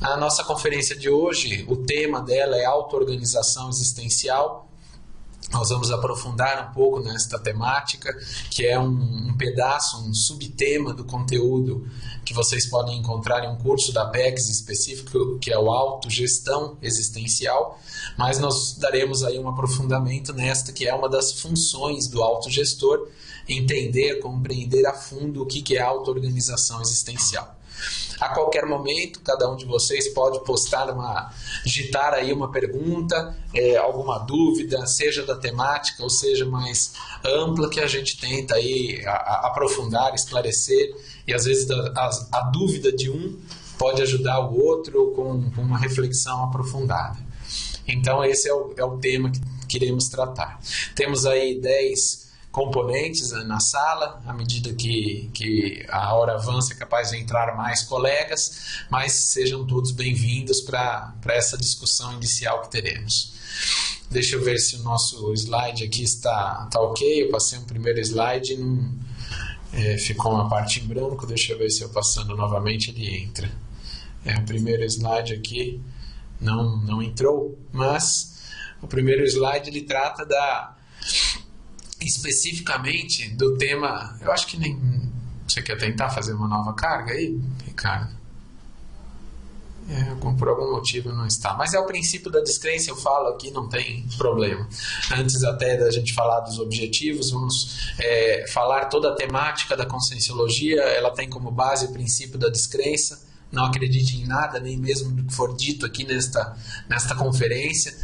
A nossa conferência de hoje, o tema dela é auto-organização existencial. Nós vamos aprofundar um pouco nesta temática, que é um pedaço, um subtema do conteúdo que vocês podem encontrar em um curso da PECS específico, que é o Autogestão Existencial, mas nós daremos aí um aprofundamento nesta, que é uma das funções do autogestor, entender, compreender a fundo o que é auto-organização existencial. A qualquer momento, cada um de vocês pode digitar aí uma pergunta, alguma dúvida, seja da temática ou seja mais ampla, que a gente tenta aí aprofundar, esclarecer, e às vezes a dúvida de um pode ajudar o outro com uma reflexão aprofundada. Então esse é o tema que iremos tratar. Temos aí 10 componentes na sala. À medida que a hora avança, é capaz de entrar mais colegas, mas sejam todos bem-vindos para essa discussão inicial que teremos. Deixa eu ver se o nosso slide aqui está ok. Eu passei um primeiro slide e ficou uma parte em branco. Deixa eu ver se eu passando novamente ele entra. O primeiro slide aqui não entrou, mas o primeiro slide ele trata especificamente do tema. Eu acho que nem você quer tentar fazer uma nova carga aí, Ricardo? Por algum motivo não está, mas é o princípio da descrença. Eu falo aqui, não tem problema. Antes até da gente falar dos objetivos, vamos falar toda a temática da conscienciologia. Ela tem como base o princípio da descrença. Não acredite em nada, nem mesmo do que for dito aqui nesta conferência.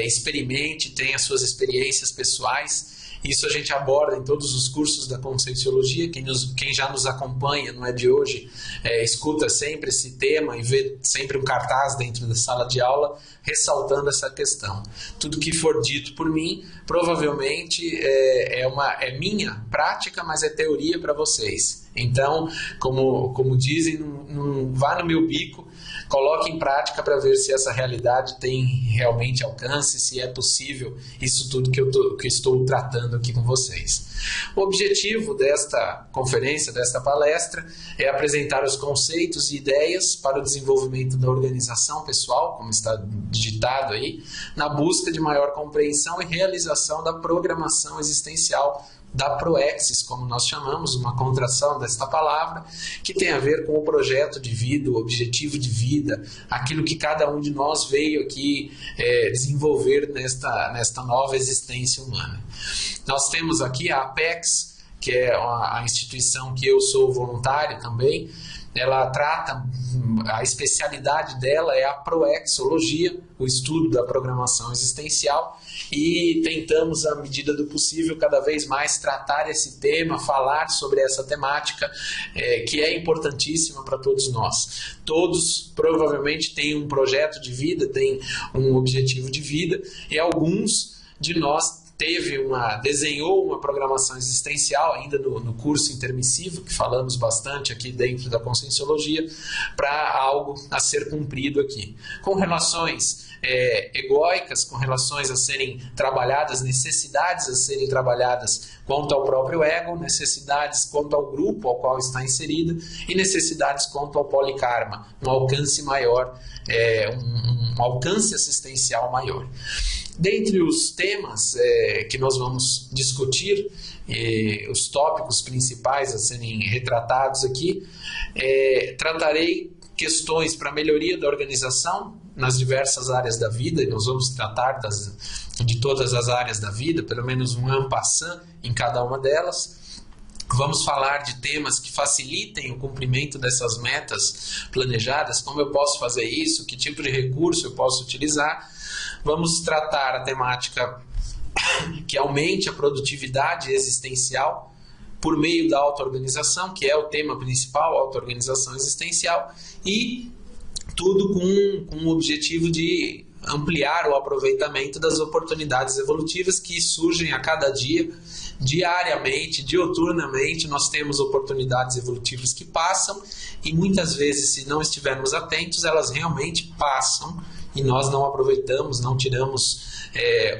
Experimente, tenha suas experiências pessoais. Isso a gente aborda em todos os cursos da Conscienciologia. Quem já nos acompanha, não é de hoje, escuta sempre esse tema e vê sempre um cartaz dentro da sala de aula ressaltando essa questão. Tudo que for dito por mim, provavelmente é minha prática, mas é teoria para vocês. Então, como dizem, não vá no meu bico, coloque em prática para ver se essa realidade tem realmente alcance, se é possível isso tudo que estou tratando aqui com vocês. O objetivo desta conferência, desta palestra, é apresentar os conceitos e ideias para o desenvolvimento da organização pessoal, como está digitado aí, na busca de maior compreensão e realização da programação existencial da Proexis, como nós chamamos, uma contração desta palavra, que tem a ver com o projeto de vida, o objetivo de vida, aquilo que cada um de nós veio aqui desenvolver nesta nova existência humana. Nós temos aqui a Apex, que é a instituição que eu sou voluntário também. Ela trata, a especialidade dela é a proexologia, o estudo da programação existencial, e tentamos, à medida do possível, cada vez mais tratar esse tema, falar sobre essa temática, que é importantíssima para todos nós. Todos provavelmente têm um projeto de vida, têm um objetivo de vida, e alguns de nós desenhou uma programação existencial ainda no curso intermissivo, que falamos bastante aqui dentro da Conscienciologia, para algo a ser cumprido aqui. Com relações egóicas, com relações a serem trabalhadas, necessidades a serem trabalhadas quanto ao próprio ego, necessidades quanto ao grupo ao qual está inserida e necessidades quanto ao polikarma, um alcance maior, um alcance assistencial maior. Dentre os temas que nós vamos discutir, os tópicos principais a serem retratados aqui, tratarei questões para melhoria da organização nas diversas áreas da vida, e nós vamos tratar de todas as áreas da vida, pelo menos um en passant em cada uma delas. Vamos falar de temas que facilitem o cumprimento dessas metas planejadas, como eu posso fazer isso, que tipo de recurso eu posso utilizar. Vamos tratar a temática que aumente a produtividade existencial por meio da auto-organização, que é o tema principal, auto-organização existencial, e tudo com o objetivo de ampliar o aproveitamento das oportunidades evolutivas que surgem a cada dia, diariamente, dioturnamente. Nós temos oportunidades evolutivas que passam e muitas vezes, se não estivermos atentos, elas realmente passam e nós não aproveitamos, não tiramos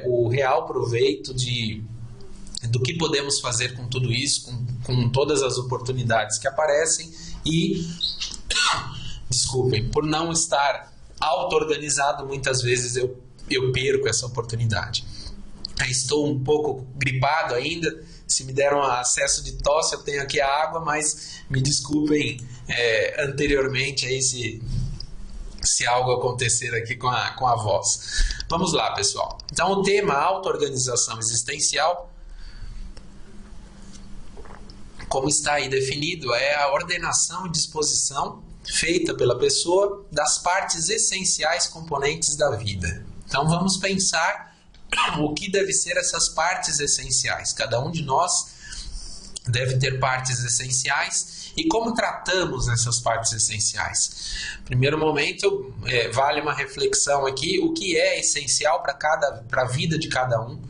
o real proveito do que podemos fazer com tudo isso, com todas as oportunidades que aparecem, e desculpem, por não estar auto-organizado, muitas vezes eu perco essa oportunidade. Estou um pouco gripado ainda, se me deram acesso de tosse, eu tenho aqui a água, mas me desculpem anteriormente aí se algo acontecer aqui com a voz. Vamos lá, pessoal. Então, o tema auto-organização existencial, como está aí definido, é a ordenação e disposição feita pela pessoa das partes essenciais componentes da vida. Então, vamos pensar o que deve ser essas partes essenciais. Cada um de nós deve ter partes essenciais e como tratamos essas partes essenciais. Primeiro momento, vale uma reflexão aqui, o que é essencial para a vida de cada um,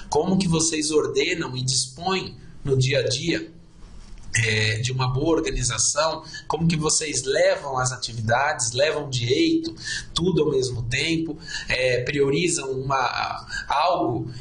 como que vocês ordenam e dispõem no dia a dia de uma boa organização, como que vocês levam as atividades, levam direito, tudo ao mesmo tempo, priorizam algo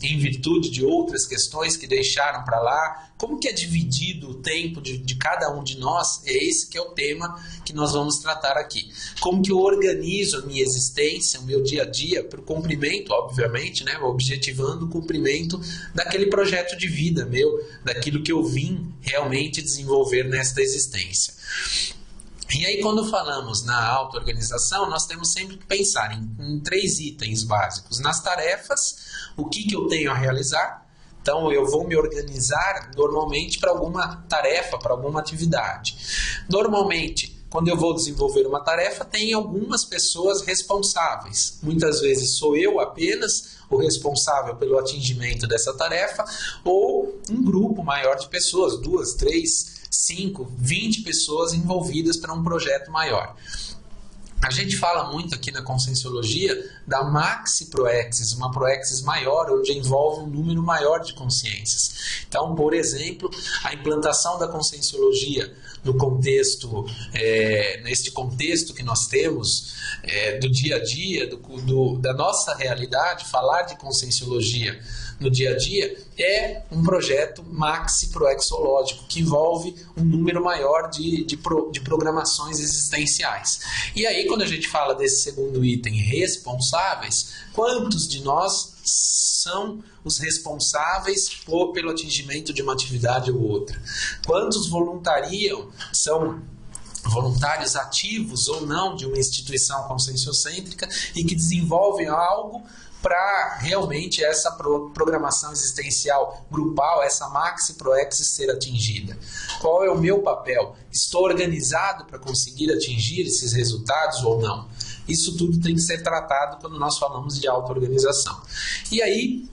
em virtude de outras questões que deixaram para lá, como que é dividido o tempo de cada um de nós, esse que é o tema que nós vamos tratar aqui. Como que eu organizo a minha existência, o meu dia a dia, para o cumprimento, obviamente, né, objetivando o cumprimento daquele projeto de vida meu, daquilo que eu vim realmente desenvolver nesta existência. E aí, quando falamos na auto-organização, nós temos sempre que pensar em 3 itens básicos. Nas tarefas, o que eu tenho a realizar. Então, eu vou me organizar normalmente para alguma tarefa, para alguma atividade. Normalmente, quando eu vou desenvolver uma tarefa, tem algumas pessoas responsáveis. Muitas vezes sou eu apenas o responsável pelo atingimento dessa tarefa, ou um grupo maior de pessoas, 2, 3, 5, 20 pessoas envolvidas para um projeto maior. A gente fala muito aqui na Conscienciologia da maxi proexis, uma proexis maior, onde envolve um número maior de consciências. Então, por exemplo, a implantação da Conscienciologia no contexto, neste contexto que nós temos do dia a dia, da nossa realidade, falar de Conscienciologia no dia a dia é um projeto maxi-proexológico que envolve um número maior de programações existenciais. E aí, quando a gente fala desse segundo item, responsáveis, quantos de nós são os responsáveis pelo atingimento de uma atividade ou outra? Quantos voluntariam, são voluntários ativos ou não de uma instituição conscienciocêntrica e que desenvolvem algo para realmente essa programação existencial grupal, essa maxi proexis ser atingida? Qual é o meu papel? Estou organizado para conseguir atingir esses resultados ou não? Isso tudo tem que ser tratado quando nós falamos de auto-organização. E aí,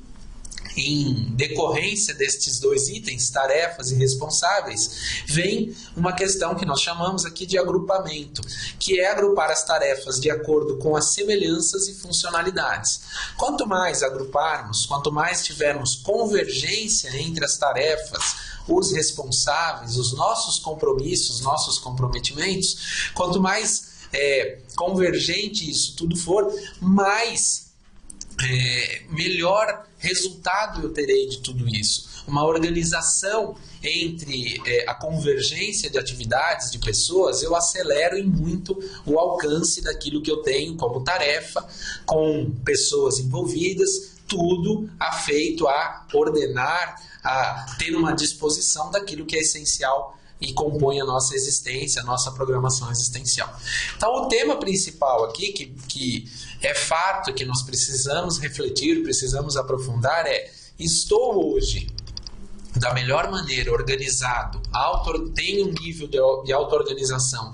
em decorrência destes 2 itens, tarefas e responsáveis, vem uma questão que nós chamamos aqui de agrupamento, que é agrupar as tarefas de acordo com as semelhanças e funcionalidades. Quanto mais agruparmos, quanto mais tivermos convergência entre as tarefas, os responsáveis, os nossos compromissos, nossos comprometimentos, quanto mais convergente isso tudo for, melhor resultado eu terei de tudo isso. Uma organização entre a convergência de atividades, de pessoas, eu acelero em muito o alcance daquilo que eu tenho como tarefa, com pessoas envolvidas, tudo afeito a ordenar, a ter uma disposição daquilo que é essencial e compõe a nossa existência, a nossa programação existencial. Então, o tema principal aqui, que é fato que nós precisamos refletir, precisamos aprofundar, estou hoje da melhor maneira organizado, tenho um nível de auto-organização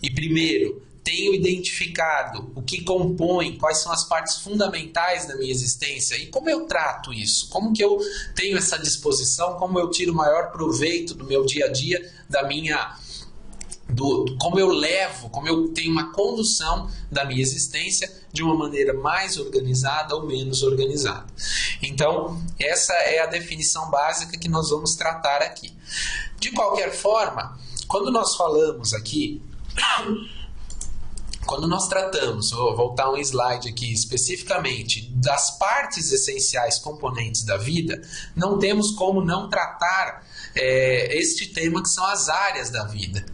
e primeiro, tenho identificado o que compõe, quais são as partes fundamentais da minha existência e como eu trato isso, como que eu tenho essa disposição, como eu tiro o maior proveito do meu dia a dia, como eu levo, como eu tenho uma condução da minha existência de uma maneira mais organizada ou menos organizada. Então, essa é a definição básica que nós vamos tratar aqui. De qualquer forma, quando nós falamos aqui, quando nós tratamos, vou voltar um slide aqui especificamente, das partes essenciais componentes da vida, não temos como não tratar este tema que são as áreas da vida.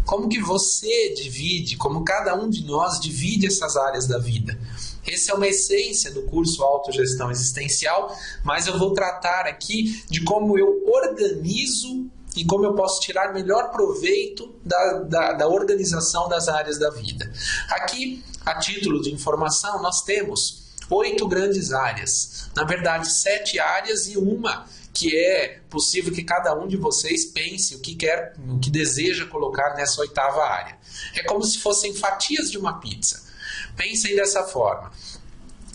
como que você divide, como cada um de nós divide essas áreas da vida. Essa é uma essência do curso Autogestão Existencial, mas eu vou tratar aqui de como eu organizo e como eu posso tirar melhor proveito da organização das áreas da vida. Aqui, a título de informação, nós temos 8 grandes áreas. Na verdade, 7 áreas e uma que é possível que cada um de vocês pense o que quer, o que deseja colocar nessa 8ª área. É como se fossem fatias de uma pizza. Pensem dessa forma.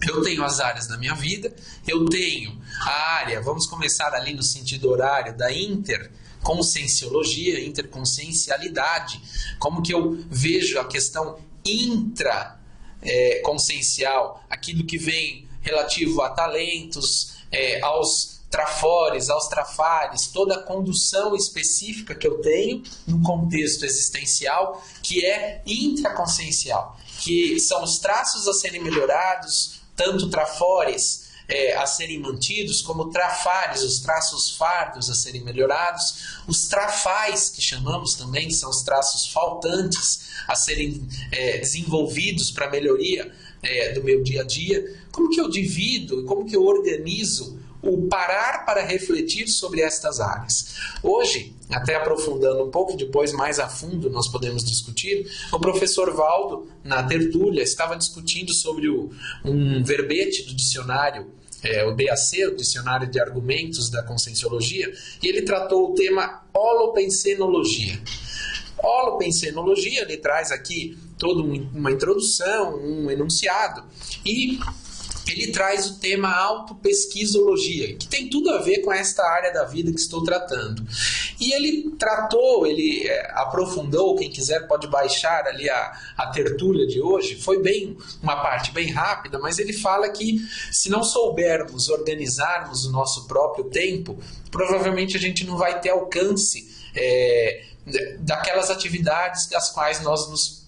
Eu tenho as áreas da minha vida, eu tenho a área, vamos começar ali no sentido horário, da interconscienciologia, interconsciencialidade, como que eu vejo a questão intraconsciencial, aquilo que vem relativo a talentos, aos trafores, aos trafares, toda a condução específica que eu tenho no contexto existencial, que é intraconsciencial, que são os traços a serem melhorados, tanto trafores a serem mantidos, como trafares, os traços fardos a serem melhorados, os trafais, que chamamos também, que são os traços faltantes a serem desenvolvidos para a melhoria do meu dia a dia. Como que eu divido e como que eu organizo o parar para refletir sobre estas áreas? Hoje, até aprofundando um pouco, depois mais a fundo nós podemos discutir, o professor Valdo, na tertúlia, estava discutindo sobre um verbete do dicionário, o DAC, o Dicionário de Argumentos da Conscienciologia, e ele tratou o tema holopensenologia. Holopensenologia, ele traz aqui toda uma introdução, um enunciado, e ele traz o tema autopesquisologia, que tem tudo a ver com esta área da vida que estou tratando. E ele tratou, ele aprofundou, quem quiser pode baixar ali a tertúlia de hoje, foi uma parte bem rápida, mas ele fala que se não soubermos organizarmos o nosso próprio tempo, provavelmente a gente não vai ter alcance daquelas atividades das quais nós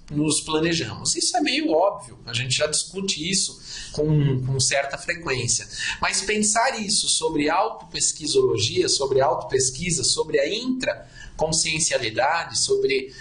nos planejamos. Isso é meio óbvio, a gente já discute isso com certa frequência. Mas pensar isso sobre autopesquisologia, sobre autopesquisa, sobre a intraconsciencialidade, sobre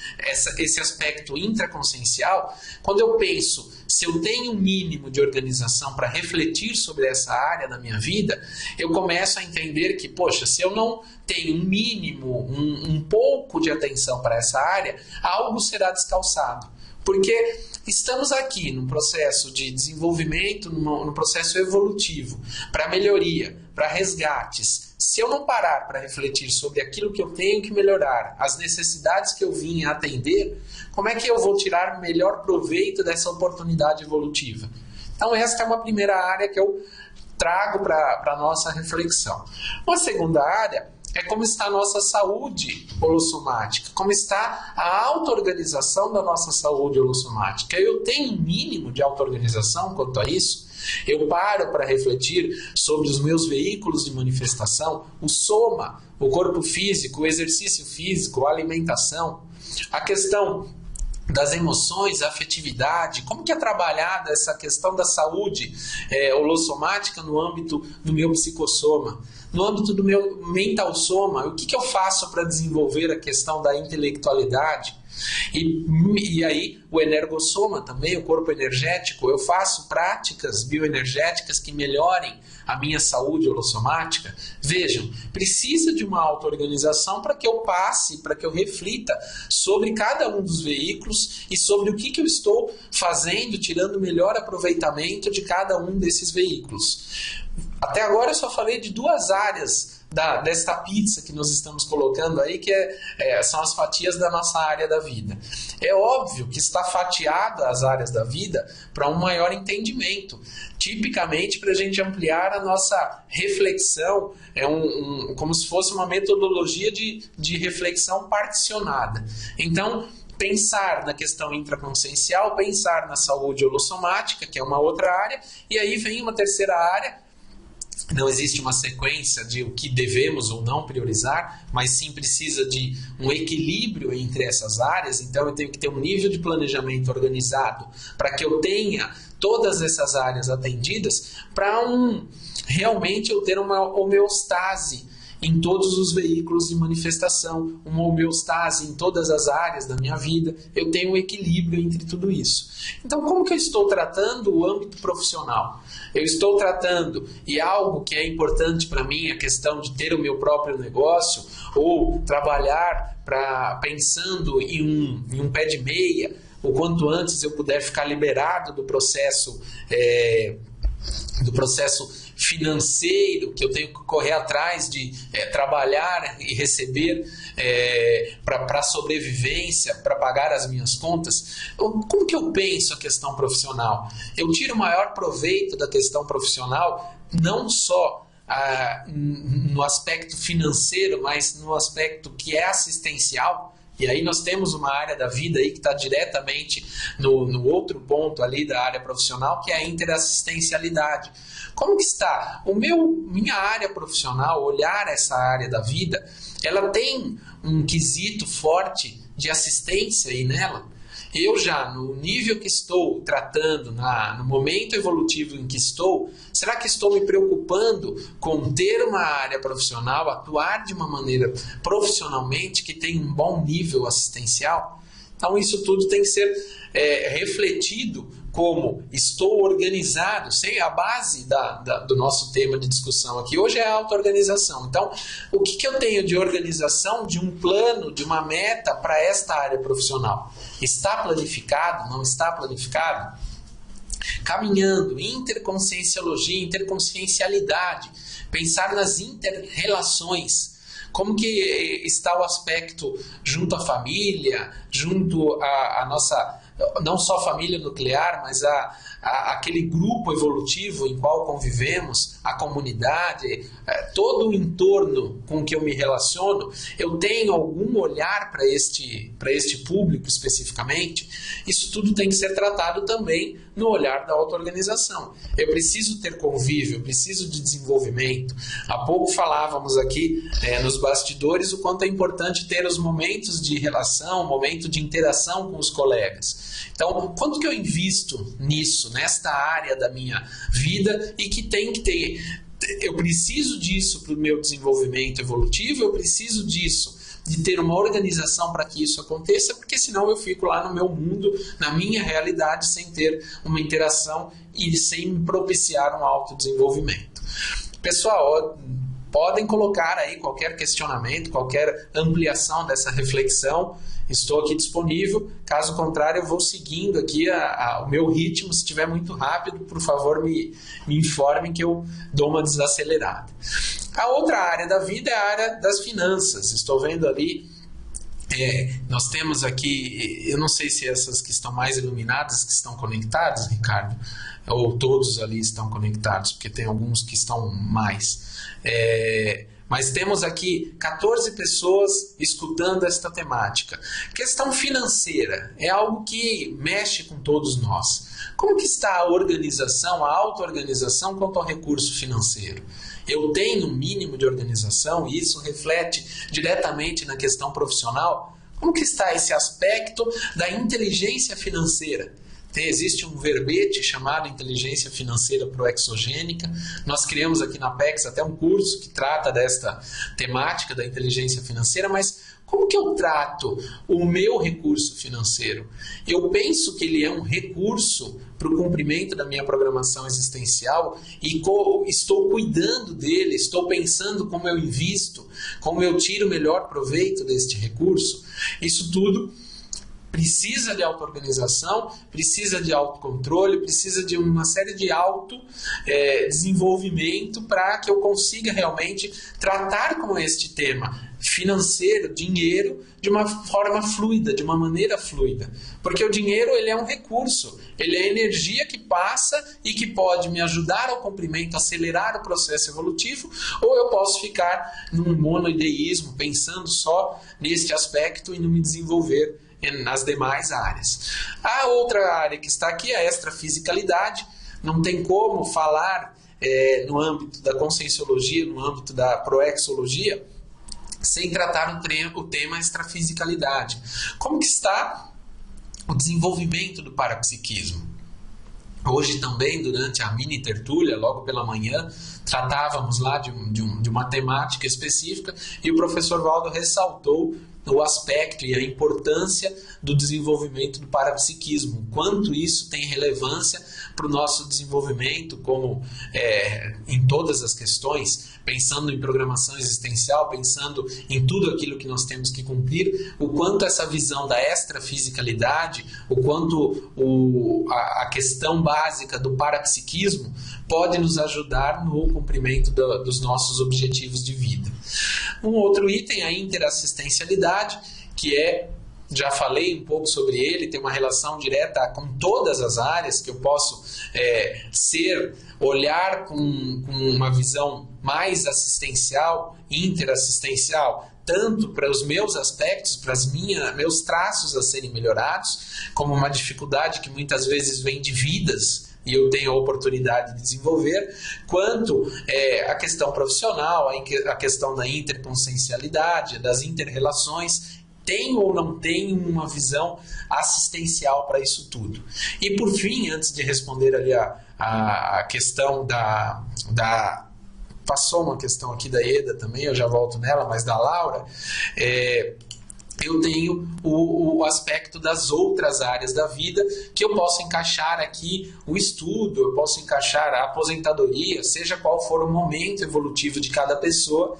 esse aspecto intraconsciencial, quando eu penso, se eu tenho um mínimo de organização para refletir sobre essa área da minha vida, eu começo a entender que, poxa, se eu não tenho um mínimo, um pouco de atenção para essa área, algo será descalçado. Porque estamos aqui num processo de desenvolvimento, num processo evolutivo, para melhoria, para resgates. Se eu não parar para refletir sobre aquilo que eu tenho que melhorar, as necessidades que eu vim atender, como é que eu vou tirar melhor proveito dessa oportunidade evolutiva? Então esta é uma primeira área que eu trago para a nossa reflexão. Uma segunda área é como está a nossa saúde holossomática, como está a auto-organização da nossa saúde holossomática. Eu tenho um mínimo de auto-organização quanto a isso? Eu paro para refletir sobre os meus veículos de manifestação, o soma, o corpo físico, o exercício físico, a alimentação, a questão das emoções, a afetividade, como que é trabalhada essa questão da saúde holossomática no âmbito do meu psicossoma, no âmbito do meu mental soma, o que eu faço para desenvolver a questão da intelectualidade, e aí o energossoma também, o corpo energético, eu faço práticas bioenergéticas que melhorem a minha saúde holossomática. Vejam, precisa de uma auto-organização para que eu passe, para que eu reflita sobre cada um dos veículos e sobre o que eu estou fazendo, tirando o melhor aproveitamento de cada um desses veículos. Até agora eu só falei de 2 áreas desta pizza que nós estamos colocando aí, que são as fatias da nossa área da vida. É óbvio que está fatiada as áreas da vida para um maior entendimento, tipicamente para a gente ampliar a nossa reflexão, como se fosse uma metodologia de reflexão particionada. Então, pensar na questão intraconsciencial, pensar na saúde holossomática, que é uma outra área, e aí vem uma terceira área. Não existe uma sequência de o que devemos ou não priorizar, mas sim precisa de um equilíbrio entre essas áreas. Então eu tenho que ter um nível de planejamento organizado para que eu tenha todas essas áreas atendidas, para realmente eu ter uma homeostase em todos os veículos de manifestação, uma homeostase em todas as áreas da minha vida, eu tenho um equilíbrio entre tudo isso. Então, como que eu estou tratando o âmbito profissional? Eu estou tratando, e algo que é importante para mim, a questão de ter o meu próprio negócio, ou trabalhar pensando em um pé de meia, o quanto antes eu puder ficar liberado do processo financeiro, que eu tenho que correr atrás de trabalhar e receber para sobrevivência, para pagar as minhas contas. Como que eu penso a questão profissional? Eu tiro o maior proveito da questão profissional, não só no aspecto financeiro, mas no aspecto que é assistencial. E aí nós temos uma área da vida aí que está diretamente no outro ponto ali da área profissional, que é a interassistencialidade. Como que está? Minha área profissional, olhar essa área da vida, ela tem um quesito forte de assistência aí nela. Eu já, no nível que estou tratando, no momento evolutivo em que estou, será que estou me preocupando com ter uma área profissional, atuar de uma maneira profissionalmente que tenha um bom nível assistencial? Então isso tudo tem que ser refletido como estou organizado, sei, a base do nosso tema de discussão aqui hoje é a auto-organização. Então, o que eu tenho de organização, de um plano, de uma meta para esta área profissional? Está planificado? Não está planificado? Caminhando, interconscienciologia, interconsciencialidade, pensar nas interrelações. Como que está o aspecto junto à família, junto à nossa, não só família nuclear, mas aquele grupo evolutivo em qual convivemos, a comunidade, todo o entorno com que eu me relaciono, eu tenho algum olhar para este público especificamente? Isso tudo tem que ser tratado também no olhar da auto-organização. Eu preciso ter convívio, eu preciso de desenvolvimento. Há pouco falávamos aqui nos bastidores o quanto é importante ter os momentos de relação, momento de interação com os colegas. Então, quanto que eu invisto nisso, nesta área da minha vida e que tem que ter... Eu preciso disso para o meu desenvolvimento evolutivo, eu preciso disso, de ter uma organização para que isso aconteça, porque senão eu fico lá no meu mundo, na minha realidade, sem ter uma interação e sem me propiciar um autodesenvolvimento. Pessoal, podem colocar aí qualquer questionamento, qualquer ampliação dessa reflexão. Estou aqui disponível, caso contrário eu vou seguindo aqui o meu ritmo. Se estiver muito rápido, por favor me informem que eu dou uma desacelerada. A outra área da vida é a área das finanças. Estou vendo ali, nós temos aqui, eu não sei se essas que estão mais iluminadas que estão conectadas, Ricardo, ou todos ali estão conectados, porque tem alguns que estão mais. Mas temos aqui 14 pessoas escutando esta temática. Questão financeira é algo que mexe com todos nós. Como que está a organização, a auto-organização quanto ao recurso financeiro? Eu tenho um mínimo de organização e isso reflete diretamente na questão profissional? Como que está esse aspecto da inteligência financeira? Existe um verbete chamado inteligência financeira proexogênica. Nós criamos aqui na Apex até um curso que trata desta temática da inteligência financeira, mas como que eu trato o meu recurso financeiro? Eu penso que ele é um recurso para o cumprimento da minha programação existencial e estou cuidando dele, estou pensando como eu invisto, como eu tiro o melhor proveito deste recurso. Isso tudo precisa de auto-organização, precisa de autocontrole, precisa de uma série de autodesenvolvimento para que eu consiga realmente tratar com este tema financeiro, dinheiro, de uma forma fluida, de uma maneira fluida. Porque o dinheiro ele é um recurso, ele é energia que passa e que pode me ajudar ao cumprimento, acelerar o processo evolutivo, ou eu posso ficar num monoideísmo, pensando só neste aspecto e não me desenvolver nas demais áreas. A outra área que está aqui é a extrafisicalidade. Não tem como falar no âmbito da conscienciologia, no âmbito da proexologia, sem tratar o tema extrafisicalidade. Como que está o desenvolvimento do parapsiquismo? Hoje também, durante a mini tertúlia, logo pela manhã, tratávamos lá de uma temática específica e o professor Valdo ressaltou o aspecto e a importância do desenvolvimento do parapsiquismo, quanto isso tem relevância para o nosso desenvolvimento, como em todas as questões, pensando em programação existencial, pensando em tudo aquilo que nós temos que cumprir, o quanto essa visão da extrafisicalidade, o quanto a questão básica do parapsiquismo pode nos ajudar no cumprimento dos nossos objetivos de vida. Um outro item, a interassistencialidade, que já falei um pouco sobre ele, tem uma relação direta com todas as áreas, que eu posso olhar com uma visão mais assistencial, interassistencial, tanto para os meus aspectos, para meus traços a serem melhorados, como uma dificuldade que muitas vezes vem de vidas, e eu tenho a oportunidade de desenvolver, quanto a questão profissional, a questão da interconsciencialidade, das interrelações, tenho ou não tenho uma visão assistencial para isso tudo. E por fim, antes de responder ali a questão passou uma questão aqui da Eda também, eu já volto nela, mas da Laura, eu tenho o aspecto das outras áreas da vida, que eu posso encaixar aqui o estudo, eu posso encaixar a aposentadoria, seja qual for o momento evolutivo de cada pessoa,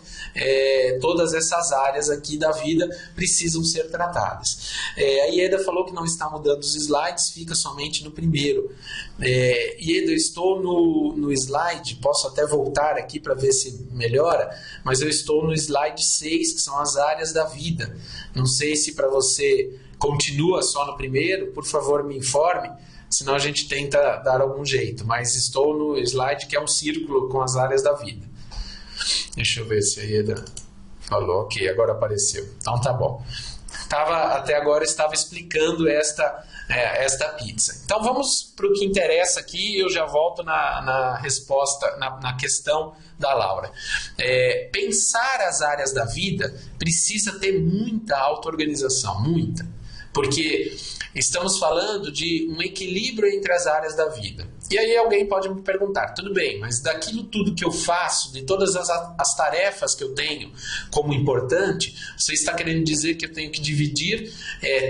todas essas áreas aqui da vida precisam ser tratadas. A Ieda falou que não está mudando os slides, fica somente no primeiro. Ieda, eu estou no slide, posso até voltar aqui para ver se melhora, mas eu estou no slide 6, que são as áreas da vida. Não sei se para você continua só no primeiro, por favor me informe, senão a gente tenta dar algum jeito, mas estou no slide que é um círculo com as áreas da vida. Deixa eu ver se a Ieda falou, ok, agora apareceu, então tá bom. Até agora estava explicando esta pizza. Então vamos para o que interessa aqui, eu já volto na resposta, na questão da Laura. Pensar as áreas da vida precisa ter muita auto-organização, muita, porque estamos falando de um equilíbrio entre as áreas da vida. E aí alguém pode me perguntar, tudo bem, mas daquilo tudo que eu faço, de todas as tarefas que eu tenho como importante, você está querendo dizer que eu tenho que dividir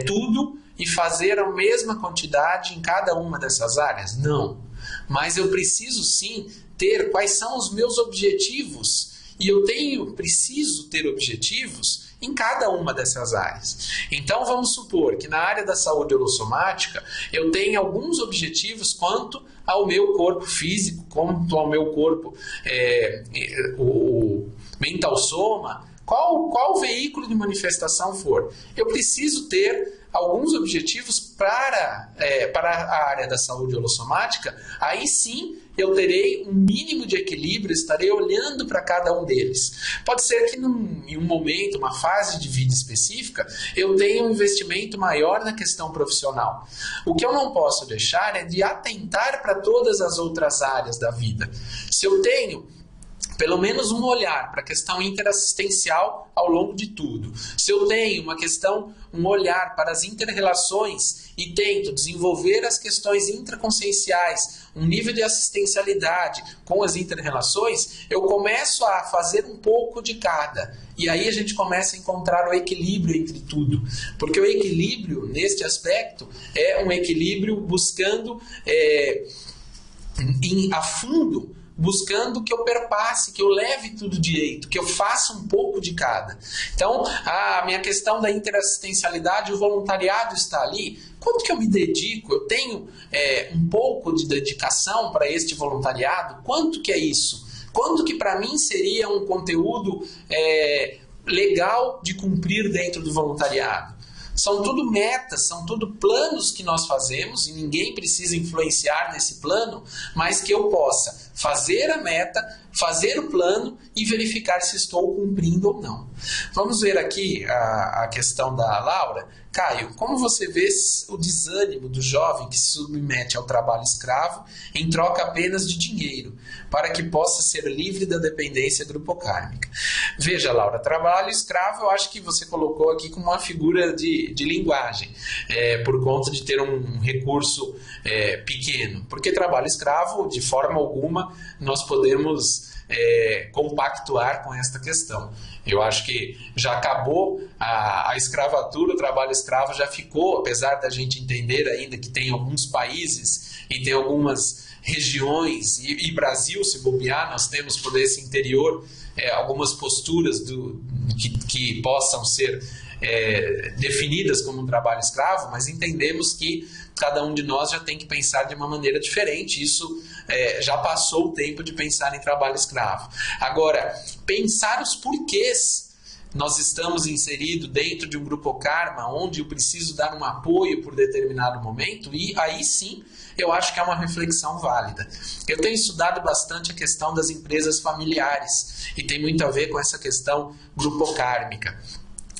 tudo e fazer a mesma quantidade em cada uma dessas áreas? Não. Mas eu preciso sim ter quais são os meus objetivos. E eu preciso ter objetivos em cada uma dessas áreas. Então vamos supor que na área da saúde holossomática eu tenho alguns objetivos quanto ao meu corpo físico, quanto ao meu corpo o mental soma, qual veículo de manifestação for. Eu preciso ter alguns objetivos para a área da saúde holossomática, aí sim eu terei um mínimo de equilíbrio, estarei olhando para cada um deles. Pode ser que em um momento, uma fase de vida específica, eu tenha um investimento maior na questão profissional. O que eu não posso deixar é de atentar para todas as outras áreas da vida. Se eu tenho pelo menos um olhar para a questão interassistencial ao longo de tudo. Se eu tenho um olhar para as interrelações e tento desenvolver as questões intraconscienciais, um nível de assistencialidade com as interrelações, eu começo a fazer um pouco de cada. E aí a gente começa a encontrar o equilíbrio entre tudo. Porque o equilíbrio, neste aspecto, é um equilíbrio buscando a fundo, buscando que eu perpasse, que eu leve tudo direito, que eu faça um pouco de cada. Então, a minha questão da interassistencialidade, o voluntariado está ali. Quanto que eu me dedico? Eu tenho um pouco de dedicação para este voluntariado? Quanto que é isso? Quanto que para mim seria um conteúdo legal de cumprir dentro do voluntariado? São tudo metas, são tudo planos que nós fazemos e ninguém precisa influenciar nesse plano, mas que eu possa fazer a meta, fazer o plano e verificar se estou cumprindo ou não. Vamos ver aqui a questão da Laura. Caio, como você vê o desânimo do jovem que se submete ao trabalho escravo em troca apenas de dinheiro, para que possa ser livre da dependência grupocármica? Veja, Laura, trabalho escravo eu acho que você colocou aqui como uma figura de linguagem, por conta de ter um recurso pequeno. Porque trabalho escravo, de forma alguma, nós podemos compactuar com esta questão. Eu acho que já acabou a escravatura, o trabalho escravo já ficou, apesar da gente entender ainda que tem alguns países e tem algumas regiões, e Brasil, se bobear, nós temos por esse interior algumas posturas que possam ser definidas como um trabalho escravo, mas entendemos que cada um de nós já tem que pensar de uma maneira diferente. Isso já passou o tempo de pensar em trabalho escravo. Agora, pensar os porquês nós estamos inseridos dentro de um grupo karma, onde eu preciso dar um apoio por determinado momento, e aí sim eu acho que é uma reflexão válida. Eu tenho estudado bastante a questão das empresas familiares, e tem muito a ver com essa questão grupocármica.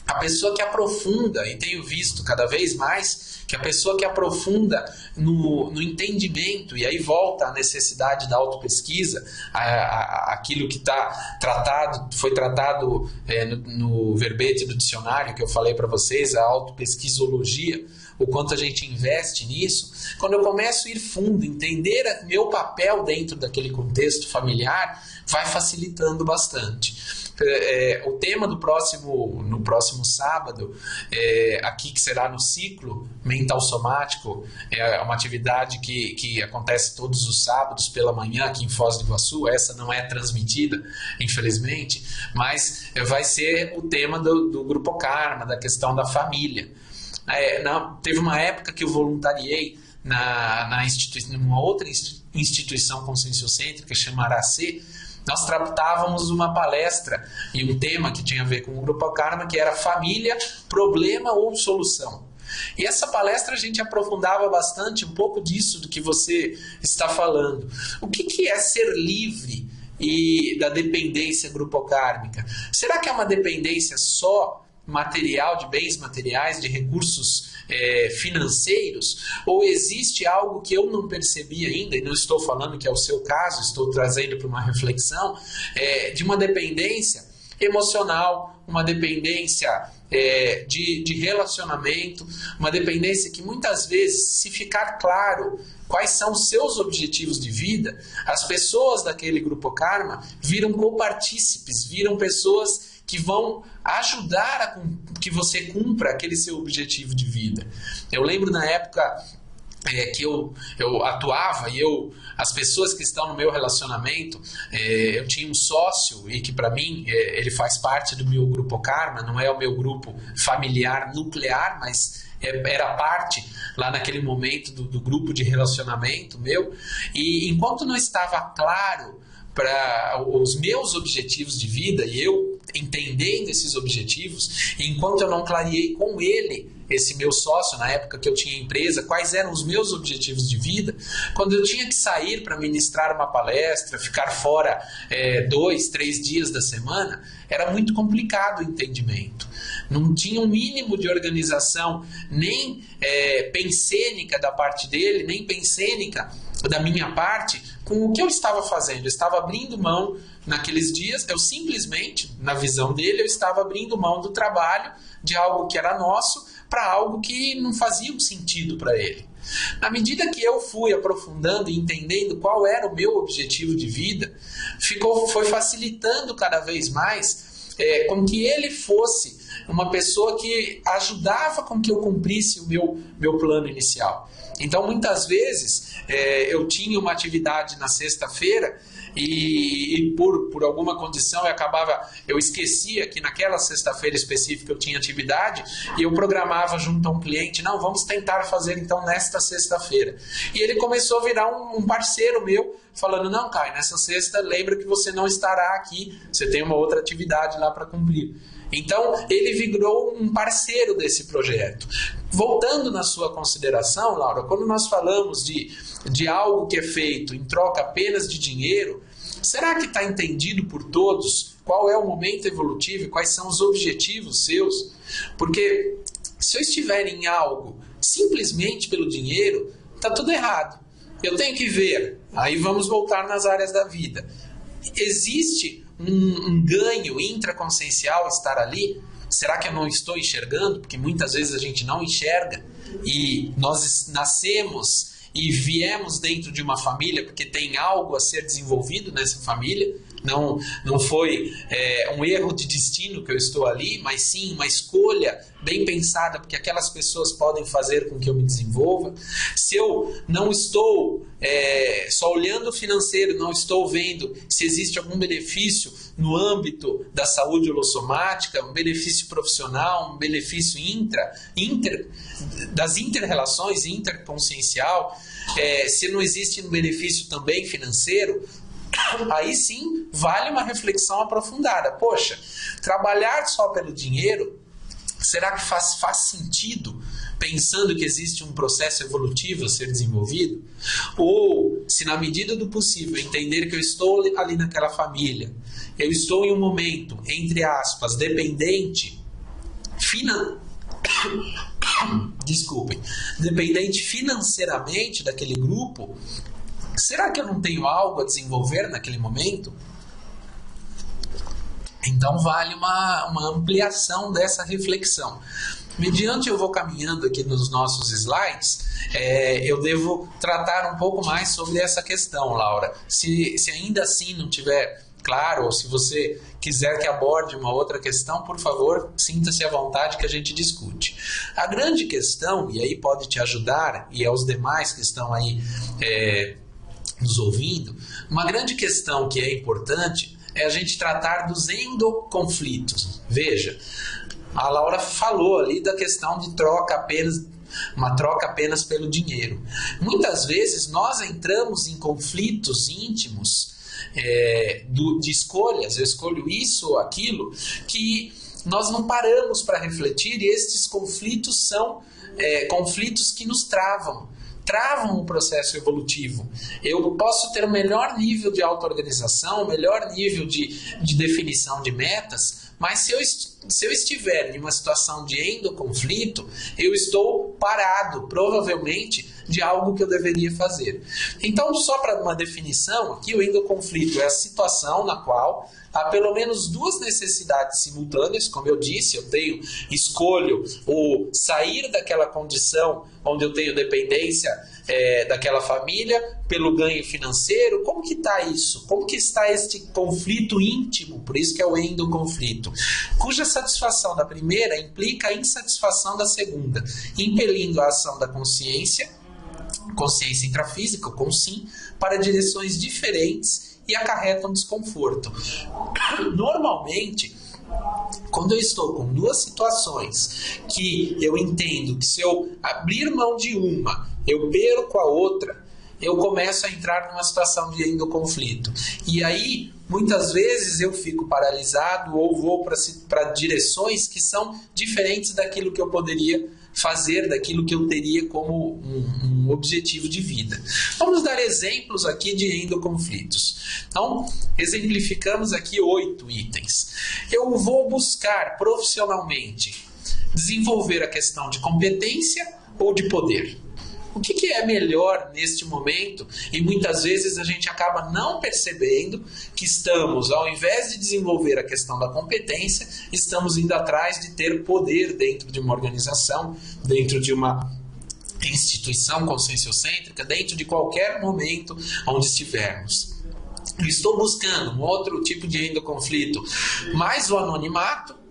A pessoa que aprofunda, e tenho visto cada vez mais, que a pessoa que aprofunda no entendimento, e aí volta a necessidade da autopesquisa, aquilo que foi tratado no verbete do dicionário que eu falei para vocês, a autopesquisologia, o quanto a gente investe nisso. Quando eu começo a ir fundo, entender meu papel dentro daquele contexto familiar, vai facilitando bastante. O tema no próximo sábado, aqui que será no ciclo mental somático, é uma atividade que acontece todos os sábados pela manhã aqui em Foz do Iguaçu. Essa não é transmitida, infelizmente, mas vai ser o tema do Grupo Karma, da questão da família. Teve uma época que eu voluntariei numa outra instituição conscienciocêntrica, chama Aracê. Nós tratávamos uma palestra e um tema que tinha a ver com o Grupo Karma, que era família, problema ou solução. E essa palestra a gente aprofundava bastante um pouco disso do que você está falando. O que é ser livre da dependência grupocármica? Será que é uma dependência só material, de bens materiais, de recursos financeiros, ou existe algo que eu não percebi ainda, e não estou falando que é o seu caso, estou trazendo para uma reflexão, de uma dependência emocional, uma dependência de relacionamento, uma dependência que muitas vezes, se ficar claro quais são os seus objetivos de vida, as pessoas daquele grupo karma viram copartícipes, viram pessoas que vão ajudar a que você cumpra aquele seu objetivo de vida. Eu lembro na época que eu atuava, e as pessoas que estão no meu relacionamento, eu tinha um sócio, e que para mim ele faz parte do meu grupo karma, não é o meu grupo familiar nuclear, mas era parte lá naquele momento do grupo de relacionamento meu, e enquanto não estava claro para os meus objetivos de vida, e eu entendendo esses objetivos, e enquanto eu não clareei com ele, esse meu sócio, na época que eu tinha empresa, quais eram os meus objetivos de vida, quando eu tinha que sair para ministrar uma palestra, ficar fora 2, 3 dias da semana, era muito complicado o entendimento. Não tinha um mínimo de organização, nem pensênica da parte dele, nem pensênica da minha parte, com o que eu estava fazendo. Eu estava abrindo mão naqueles dias, eu simplesmente, na visão dele, eu estava abrindo mão do trabalho, de algo que era nosso, para algo que não fazia um sentido para ele. Na medida que eu fui aprofundando e entendendo qual era o meu objetivo de vida, foi facilitando cada vez mais com que ele fosse uma pessoa que ajudava com que eu cumprisse o meu plano inicial. Então, muitas vezes, eu tinha uma atividade na sexta-feira e por alguma condição eu esquecia que naquela sexta-feira específica eu tinha atividade, e eu programava junto a um cliente, não, vamos tentar fazer então nesta sexta-feira. E ele começou a virar um parceiro meu, falando, não, Caio, nessa sexta lembra que você não estará aqui, você tem uma outra atividade lá para cumprir. Então, ele virou um parceiro desse projeto. Voltando na sua consideração, Laura, quando nós falamos de algo que é feito em troca apenas de dinheiro, será que está entendido por todos qual é o momento evolutivo e quais são os objetivos seus? Porque se eu estiver em algo simplesmente pelo dinheiro, está tudo errado. Eu tenho que ver, aí vamos voltar nas áreas da vida. Existe um ganho intraconsciencial estar ali? Será que eu não estou enxergando? Porque muitas vezes a gente não enxerga e nós nascemos e viemos dentro de uma família porque tem algo a ser desenvolvido nessa família. Não foi um erro de destino que eu estou ali, mas sim uma escolha bem pensada, porque aquelas pessoas podem fazer com que eu me desenvolva. Se eu não estou só olhando o financeiro, não estou vendo se existe algum benefício no âmbito da saúde holossomática, um benefício profissional, um benefício das inter-relações, interconsciencial, se não existe um benefício também financeiro, aí sim vale uma reflexão aprofundada. Poxa, trabalhar só pelo dinheiro, será que faz sentido, pensando que existe um processo evolutivo a ser desenvolvido? Ou, se na medida do possível, entender que eu estou ali naquela família, eu estou em um momento, entre aspas, dependente financeiramente daquele grupo, será que eu não tenho algo a desenvolver naquele momento? Então vale uma ampliação dessa reflexão. Mediante eu vou caminhando aqui nos nossos slides, eu devo tratar um pouco mais sobre essa questão, Laura. Se ainda assim não tiver claro, ou se você quiser que aborde uma outra questão, por favor, sinta-se à vontade que a gente discute. A grande questão, e aí pode te ajudar, e aos demais que estão aí nos ouvindo, uma grande questão que é importante é a gente tratar dos endoconflitos. Veja, a Laura falou ali da questão de uma troca apenas pelo dinheiro. Muitas vezes nós entramos em conflitos íntimos de escolhas, eu escolho isso ou aquilo, que nós não paramos para refletir, e estes conflitos são conflitos que nos travam o processo evolutivo. Eu posso ter o melhor nível de auto-organização, o melhor nível de definição de metas, mas se eu estiver em uma situação de endoconflito, eu estou parado, provavelmente, de algo que eu deveria fazer. Então, só para uma definição, aqui o endoconflito é a situação na qual há pelo menos duas necessidades simultâneas. Como eu disse, escolho o sair daquela condição onde eu tenho dependência daquela família pelo ganho financeiro. Como que está isso? Como que está este conflito íntimo? Por isso que é o endoconflito, cuja satisfação da primeira implica a insatisfação da segunda, impelindo a ação da consciência intrafísica, com sim, para direções diferentes e acarretam desconforto. Normalmente, quando eu estou com duas situações que eu entendo que se eu abrir mão de uma, eu perco a outra, eu começo a entrar numa situação de endoconflito. E aí, muitas vezes eu fico paralisado ou vou para direções que são diferentes daquilo que eu poderia fazer, daquilo que eu teria como um objetivo de vida. Vamos dar exemplos aqui de endoconflitos. Então, exemplificamos aqui 8 itens. Eu vou buscar profissionalmente desenvolver a questão de competência ou de poder. O que é melhor neste momento? E muitas vezes a gente acaba não percebendo que estamos, ao invés de desenvolver a questão da competência, estamos indo atrás de ter poder dentro de uma organização, dentro de uma instituição conscienciocêntrica, dentro de qualquer momento onde estivermos. Eu estou buscando um outro tipo de endoconflito, mais o anonimato,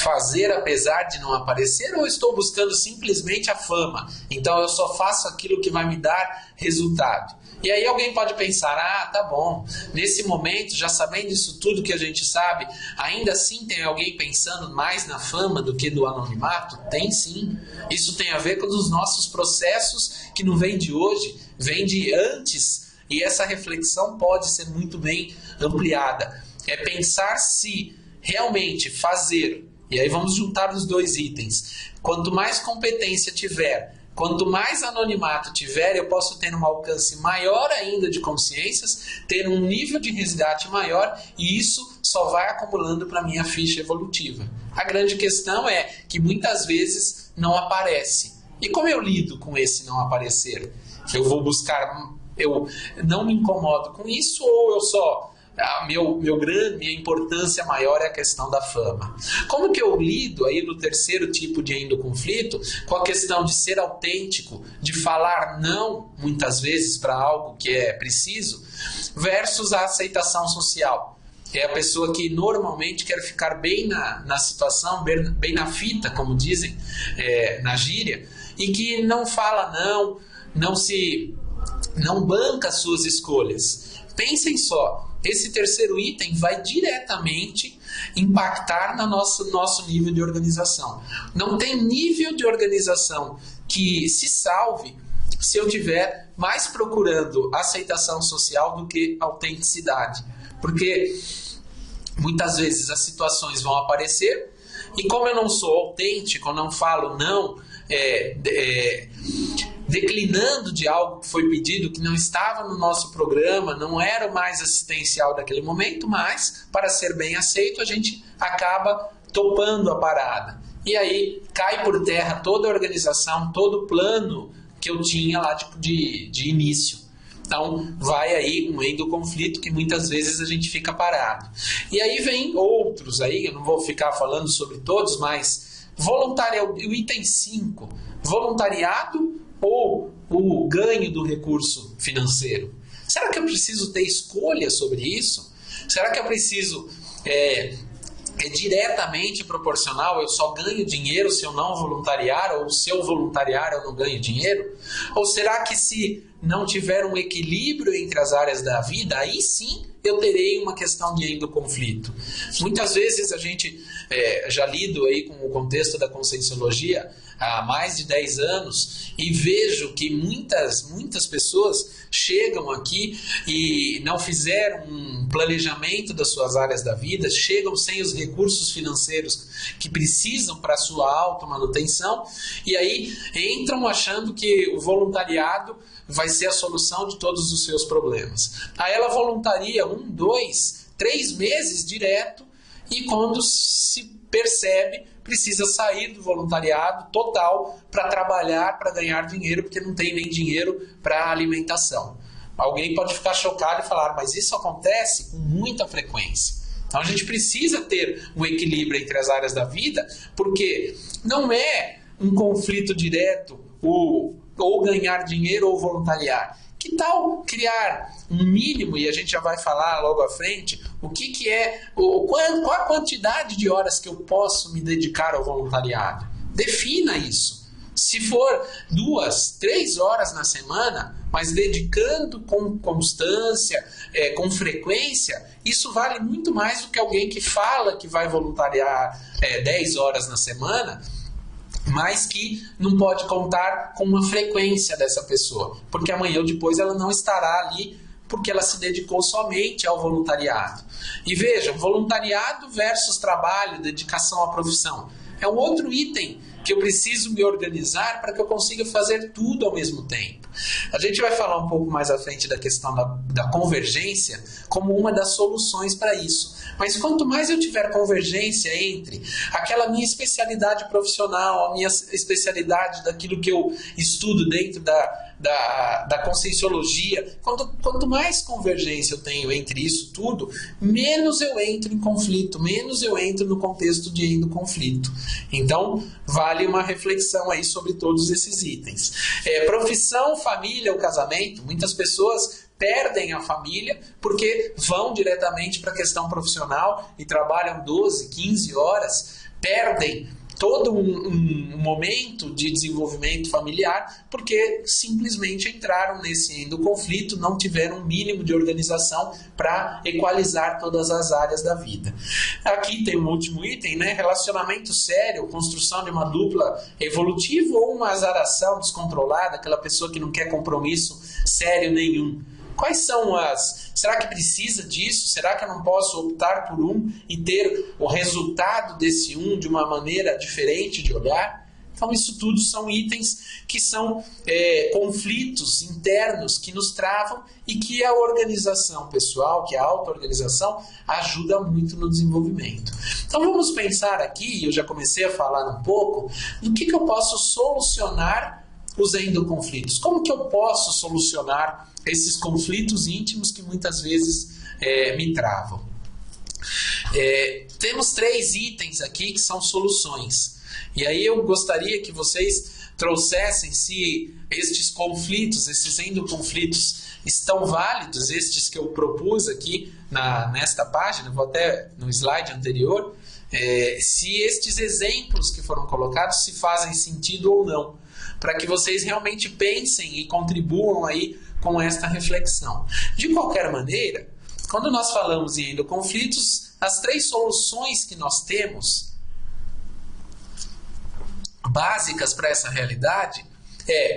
fazer apesar de não aparecer, ou estou buscando simplesmente a fama? Então eu só faço aquilo que vai me dar resultado. E aí alguém pode pensar, tá bom, nesse momento, já sabendo isso tudo que a gente sabe, ainda assim tem alguém pensando mais na fama do que no anonimato? Tem sim. Isso tem a ver com os nossos processos, que não vem de hoje, vem de antes, e essa reflexão pode ser muito bem ampliada. É pensar se realmente fazer E aí vamos juntar os dois itens. Quanto mais competência tiver, quanto mais anonimato tiver, eu posso ter um alcance maior ainda de consciências, ter um nível de resgate maior, e isso só vai acumulando para a minha ficha evolutiva. A grande questão é que muitas vezes não aparece. E como eu lido com esse não aparecer? Eu vou buscar, eu não me incomodo com isso, ou eu só... minha importância maior é a questão da fama. Como que eu lido aí no terceiro tipo de endoconflito com a questão de ser autêntico, de falar não muitas vezes para algo que é preciso, versus a aceitação social? É a pessoa que normalmente quer ficar bem na situação, bem na fita, como dizem na gíria, e que não fala não banca as suas escolhas. Pensem só, esse terceiro item vai diretamente impactar no nosso nível de organização. Não tem nível de organização que se salve se eu estiver mais procurando aceitação social do que autenticidade. Porque muitas vezes as situações vão aparecer e como eu não sou autêntico, eu não falo não, declinando de algo que foi pedido, que não estava no nosso programa, não era o mais assistencial daquele momento, mas para ser bem aceito a gente acaba topando a parada. E aí cai por terra toda a organização, todo o plano que eu tinha lá de início. Então vai aí um endoconflito que muitas vezes a gente fica parado. E aí vem outros aí, eu não vou ficar falando sobre todos, mas o item 5, voluntariado ou o ganho do recurso financeiro. Será que eu preciso ter escolha sobre isso? Será que eu preciso... É diretamente proporcional, eu só ganho dinheiro se eu não voluntariar, ou se eu voluntariar eu não ganho dinheiro? Ou será que se não tiver um equilíbrio entre as áreas da vida, aí sim eu terei uma questão de endoconflito? Muitas vezes a gente já lido aí com o contexto da Conscienciologia há mais de 10 anos e vejo que muitas pessoas chegam aqui e não fizeram um planejamento das suas áreas da vida, chegam sem os recursos financeiros que precisam para a sua automanutenção e aí entram achando que o voluntariado vai ser a solução de todos os seus problemas. Aí ela voluntaria 1, 2, 3 meses direto e quando se percebe precisa sair do voluntariado total para trabalhar, para ganhar dinheiro, porque não tem nem dinheiro para alimentação. Alguém pode ficar chocado e falar, mas isso acontece com muita frequência. Então a gente precisa ter um equilíbrio entre as áreas da vida, porque não é um conflito direto ou ganhar dinheiro ou voluntariar. Que tal criar um mínimo, e a gente já vai falar logo à frente, qual a quantidade de horas que eu posso me dedicar ao voluntariado? Defina isso. Se for 2, 3 horas na semana, mas dedicando com constância, com frequência, isso vale muito mais do que alguém que fala que vai voluntariar 10 horas na semana, mas que não pode contar com uma frequência dessa pessoa, porque amanhã ou depois ela não estará ali porque ela se dedicou somente ao voluntariado. E vejam, voluntariado versus trabalho, dedicação à profissão. É um outro item que eu preciso me organizar para que eu consiga fazer tudo ao mesmo tempo. A gente vai falar um pouco mais à frente da questão da convergência como uma das soluções para isso. Mas quanto mais eu tiver convergência entre aquela minha especialidade profissional, a minha especialidade daquilo que eu estudo dentro da Conscienciologia, quanto mais convergência eu tenho entre isso tudo, menos eu entro em conflito, menos eu entro no contexto de endoconflito. Então, vale uma reflexão aí sobre todos esses itens. Profissão, família, o casamento, muitas pessoas perdem a família porque vão diretamente para a questão profissional e trabalham 12, 15 horas, perdem todo um momento de desenvolvimento familiar porque simplesmente entraram nesse endoconflito, não tiveram um mínimo de organização para equalizar todas as áreas da vida. Aqui tem um último item, né? Relacionamento sério, construção de uma dupla evolutiva ou uma azaração descontrolada, aquela pessoa que não quer compromisso sério nenhum. Quais são será que precisa disso? Será que eu não posso optar por um e ter o resultado desse um de uma maneira diferente de olhar? Então, isso tudo são itens que são conflitos internos que nos travam e que a organização pessoal, que a auto-organização, ajuda muito no desenvolvimento. Então, vamos pensar aqui, eu já comecei a falar um pouco, do que eu posso solucionar os endoconflitos. Como que eu posso solucionar esses conflitos íntimos que muitas vezes me travam? Temos 3 itens aqui que são soluções. E aí eu gostaria que vocês trouxessem se estes conflitos, esses endoconflitos estão válidos, estes que eu propus aqui nesta página, vou até no slide anterior, se estes exemplos que foram colocados se fazem sentido ou não, para que vocês realmente pensem e contribuam aí com esta reflexão. De qualquer maneira, quando nós falamos em endoconflitos, as 3 soluções que nós temos básicas para essa realidade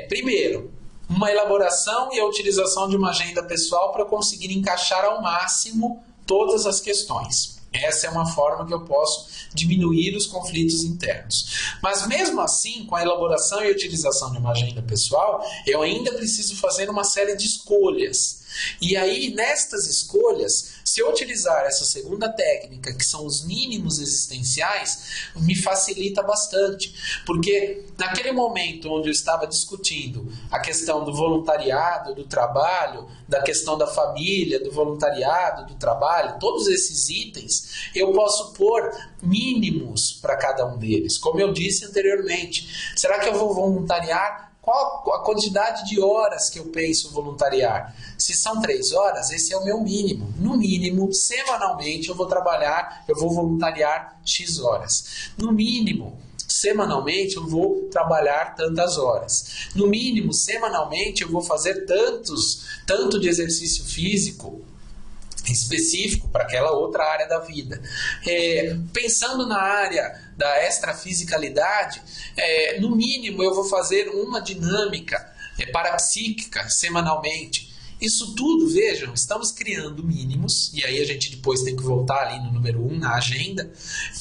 primeiro, uma elaboração e a utilização de uma agenda pessoal para conseguir encaixar ao máximo todas as questões. Essa é uma forma que eu posso diminuir os conflitos internos. Mas mesmo assim, com a elaboração e a utilização de uma agenda pessoal, eu ainda preciso fazer uma série de escolhas. E aí, nestas escolhas, se eu utilizar essa segunda técnica, que são os mínimos existenciais, me facilita bastante. Porque naquele momento onde eu estava discutindo a questão do voluntariado, do trabalho, da questão da família, do voluntariado, do trabalho, todos esses itens, eu posso pôr mínimos para cada um deles. Como eu disse anteriormente, será que eu vou voluntariar? Qual a quantidade de horas que eu penso voluntariar? Se são 3 horas, esse é o meu mínimo. No mínimo, semanalmente, eu vou voluntariar X horas. No mínimo, semanalmente, eu vou trabalhar tantas horas. No mínimo, semanalmente, eu vou fazer tanto de exercício físico específico para aquela outra área da vida. Pensando na área da extrafisicalidade, no mínimo eu vou fazer uma dinâmica parapsíquica semanalmente. Isso tudo, vejam, estamos criando mínimos, e aí a gente depois tem que voltar ali no número 1, na agenda,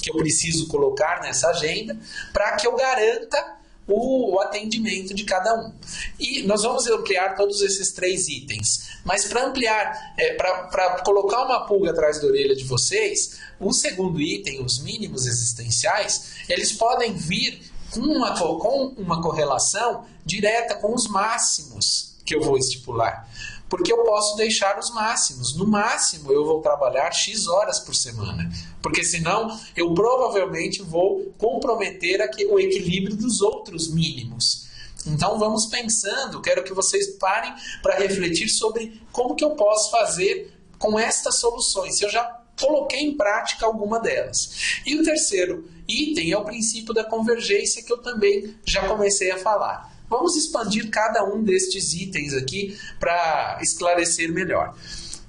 que eu preciso colocar nessa agenda, para que eu garanta o atendimento de cada um. E nós vamos ampliar todos esses 3 itens. Mas para ampliar, para colocar uma pulga atrás da orelha de vocês, o segundo item, os mínimos existenciais, eles podem vir com uma correlação direta com os máximos que eu vou estipular. Porque eu posso deixar os máximos. No máximo, eu vou trabalhar X horas por semana. Porque senão, eu provavelmente vou comprometer o equilíbrio dos outros mínimos. Então, vamos pensando. Quero que vocês parem para refletir sobre como que eu posso fazer com estas soluções. Se eu já coloquei em prática alguma delas. E o terceiro item é o princípio da convergência, que eu também já comecei a falar. Vamos expandir cada um destes itens aqui para esclarecer melhor.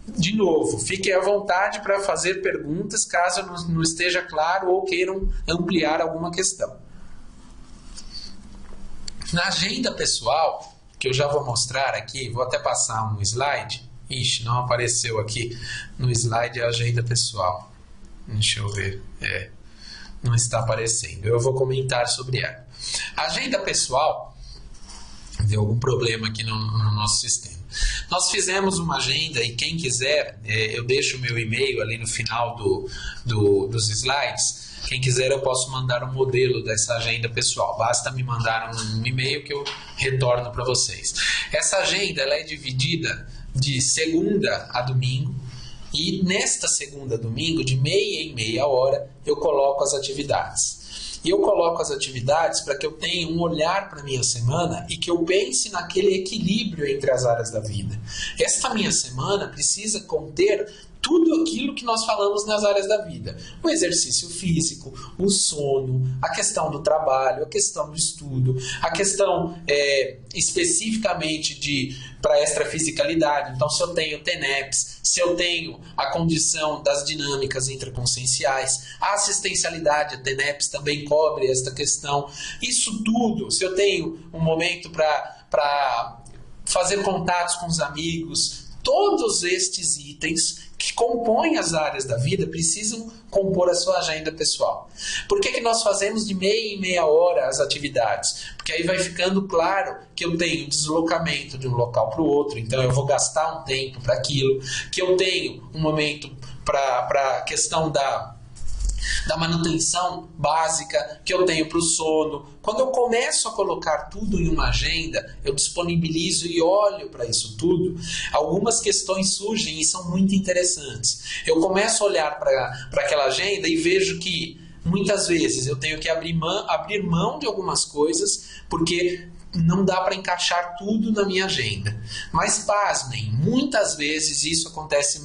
De novo, fiquem à vontade para fazer perguntas caso não esteja claro ou queiram ampliar alguma questão. Na agenda pessoal, que eu já vou mostrar aqui, vou até passar um slide. Ixi, não apareceu aqui no slide a agenda pessoal. Deixa eu ver. Não está aparecendo. Eu vou comentar sobre ela. A agenda pessoal, deu algum problema aqui no nosso sistema. Nós fizemos uma agenda e quem quiser, eu deixo o meu e-mail ali no final dos slides. Quem quiser eu posso mandar um modelo dessa agenda pessoal. Basta me mandar um e-mail que eu retorno para vocês. Essa agenda ela é dividida de segunda a domingo. E nesta segunda a domingo, de meia em meia hora, eu coloco as atividades. E eu coloco as atividades para que eu tenha um olhar para a minha semana e que eu pense naquele equilíbrio entre as áreas da vida. Esta minha semana precisa conter tudo aquilo que nós falamos nas áreas da vida. O exercício físico, o sono, a questão do trabalho, a questão do estudo, a questão especificamente para extrafisicalidade. Então, se eu tenho TENEPS, se eu tenho a condição das dinâmicas intraconscienciais, a assistencialidade, a TENEPS também cobre esta questão. Isso tudo, se eu tenho um momento para fazer contatos com os amigos, Todos estes itens que compõem as áreas da vida precisam compor a sua agenda pessoal. Por que nós fazemos de meia em meia hora as atividades? Porque aí vai ficando claro que eu tenho deslocamento de um local para o outro, então eu vou gastar um tempo para aquilo, que eu tenho um momento para a questão da manutenção básica, que eu tenho para o sono. Quando eu começo a colocar tudo em uma agenda, eu disponibilizo e olho para isso tudo, algumas questões surgem e são muito interessantes. Eu começo a olhar para aquela agenda e vejo que muitas vezes eu tenho que abrir mão de algumas coisas, porque não dá para encaixar tudo na minha agenda. Mas pasmem, muitas vezes isso acontece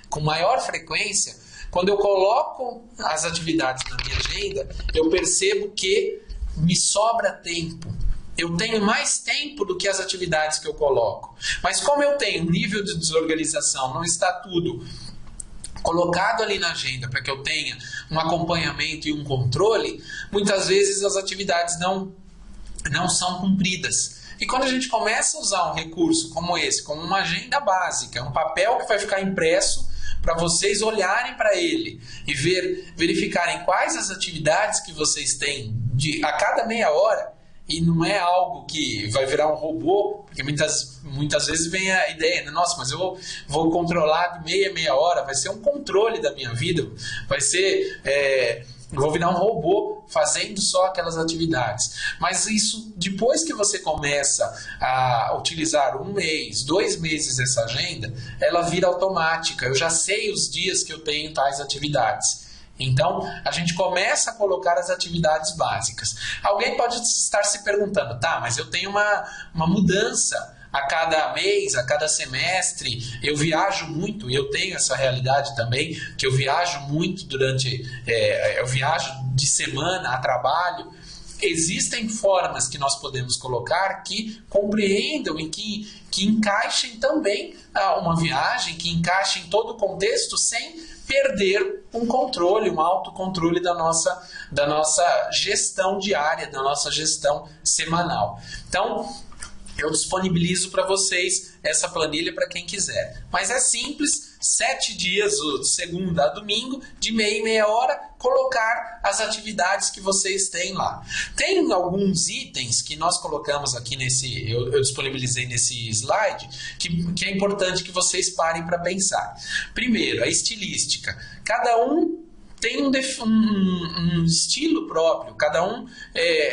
com maior frequência. Quando eu coloco as atividades na minha agenda, eu percebo que me sobra tempo. Eu tenho mais tempo do que as atividades que eu coloco. Mas como eu tenho um nível de desorganização, não está tudo colocado ali na agenda para que eu tenha um acompanhamento e um controle, muitas vezes as atividades não são cumpridas. E quando a gente começa a usar um recurso como esse, como uma agenda básica, um papel que vai ficar impresso para vocês olharem para ele e verificarem quais as atividades que vocês têm a cada meia hora, e não é algo que vai virar um robô, porque muitas vezes vem a ideia, né? Nossa, mas eu vou controlar de meia hora, vai ser um controle da minha vida, vai ser... Eu vou virar um robô fazendo só aquelas atividades. Mas isso, depois que você começa a utilizar 1 mês, 2 meses essa agenda, ela vira automática. Eu já sei os dias que eu tenho tais atividades. Então, a gente começa a colocar as atividades básicas. Alguém pode estar se perguntando, tá, mas eu tenho uma mudança a cada mês, a cada semestre, eu viajo muito, e eu tenho essa realidade também, que eu viajo muito eu viajo de semana a trabalho. Existem formas que nós podemos colocar que compreendam e que encaixem também uma viagem, que encaixem todo o contexto sem perder um controle, um autocontrole da nossa gestão diária, da nossa gestão semanal. Então, eu disponibilizo para vocês essa planilha para quem quiser. Mas é simples, 7 dias, de segunda a domingo, de meia em meia hora, colocar as atividades que vocês têm lá. Tem alguns itens que nós colocamos aqui eu disponibilizei nesse slide, que é importante que vocês parem para pensar. Primeiro, a estilística. Cada um tem um estilo próprio, cada um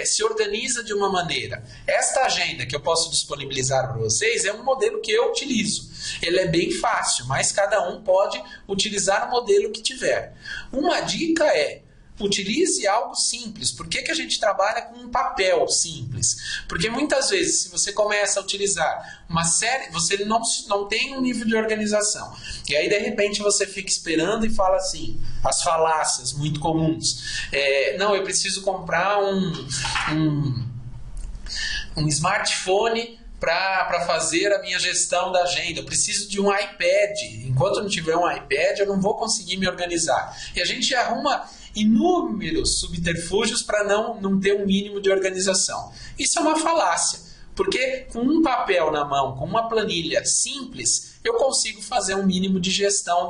se organiza de uma maneira. Esta agenda que eu posso disponibilizar para vocês é um modelo que eu utilizo. Ele é bem fácil, mas cada um pode utilizar o modelo que tiver. Uma dica é: utilize algo simples. Por que a gente trabalha com um papel simples? Porque muitas vezes, se você começa a utilizar uma série, você não tem um nível de organização. E aí, de repente, você fica esperando e fala assim, as falácias muito comuns. Não, eu preciso comprar um smartphone para fazer a minha gestão da agenda. Eu preciso de um iPad. Enquanto eu não tiver um iPad, eu não vou conseguir me organizar. E a gente arruma inúmeros subterfúgios para não ter um mínimo de organização. Isso é uma falácia, porque com um papel na mão, com uma planilha simples, eu consigo fazer um mínimo de gestão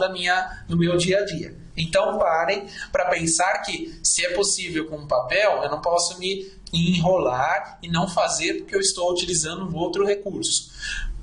do meu dia a dia. Então parem para pensar que, se é possível com um papel, eu não posso me enrolar e não fazer porque eu estou utilizando um outro recurso.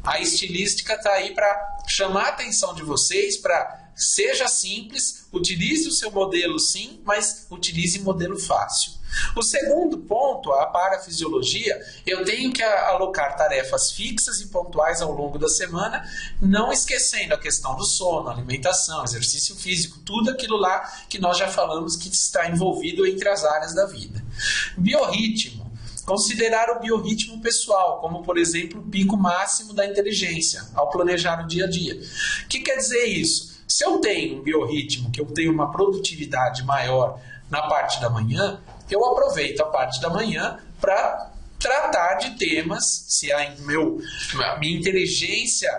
A estilística está aí para chamar a atenção de vocês, para seja simples, utilize o seu modelo sim, mas utilize modelo fácil. O segundo ponto, a parafisiologia, eu tenho que alocar tarefas fixas e pontuais ao longo da semana, não esquecendo a questão do sono, alimentação, exercício físico, tudo aquilo lá que nós já falamos que está envolvido entre as áreas da vida. Biorritmo. Considerar o biorritmo pessoal, como, por exemplo, o pico máximo da inteligência, ao planejar o dia a dia. O que quer dizer isso? Se eu tenho um biorritmo, que eu tenho uma produtividade maior na parte da manhã, eu aproveito a parte da manhã para tratar de temas, se a minha inteligência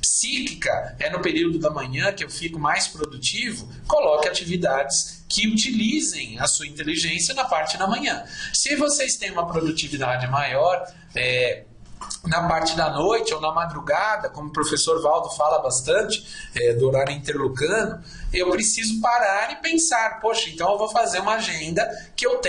psíquica é no período da manhã que eu fico mais produtivo, coloque atividades que utilizem a sua inteligência na parte da manhã. Se vocês têm uma produtividade maior na parte da noite ou na madrugada, como o professor Valdo fala bastante, do horário interlucano, eu preciso parar e pensar, poxa, então eu vou fazer uma agenda que eu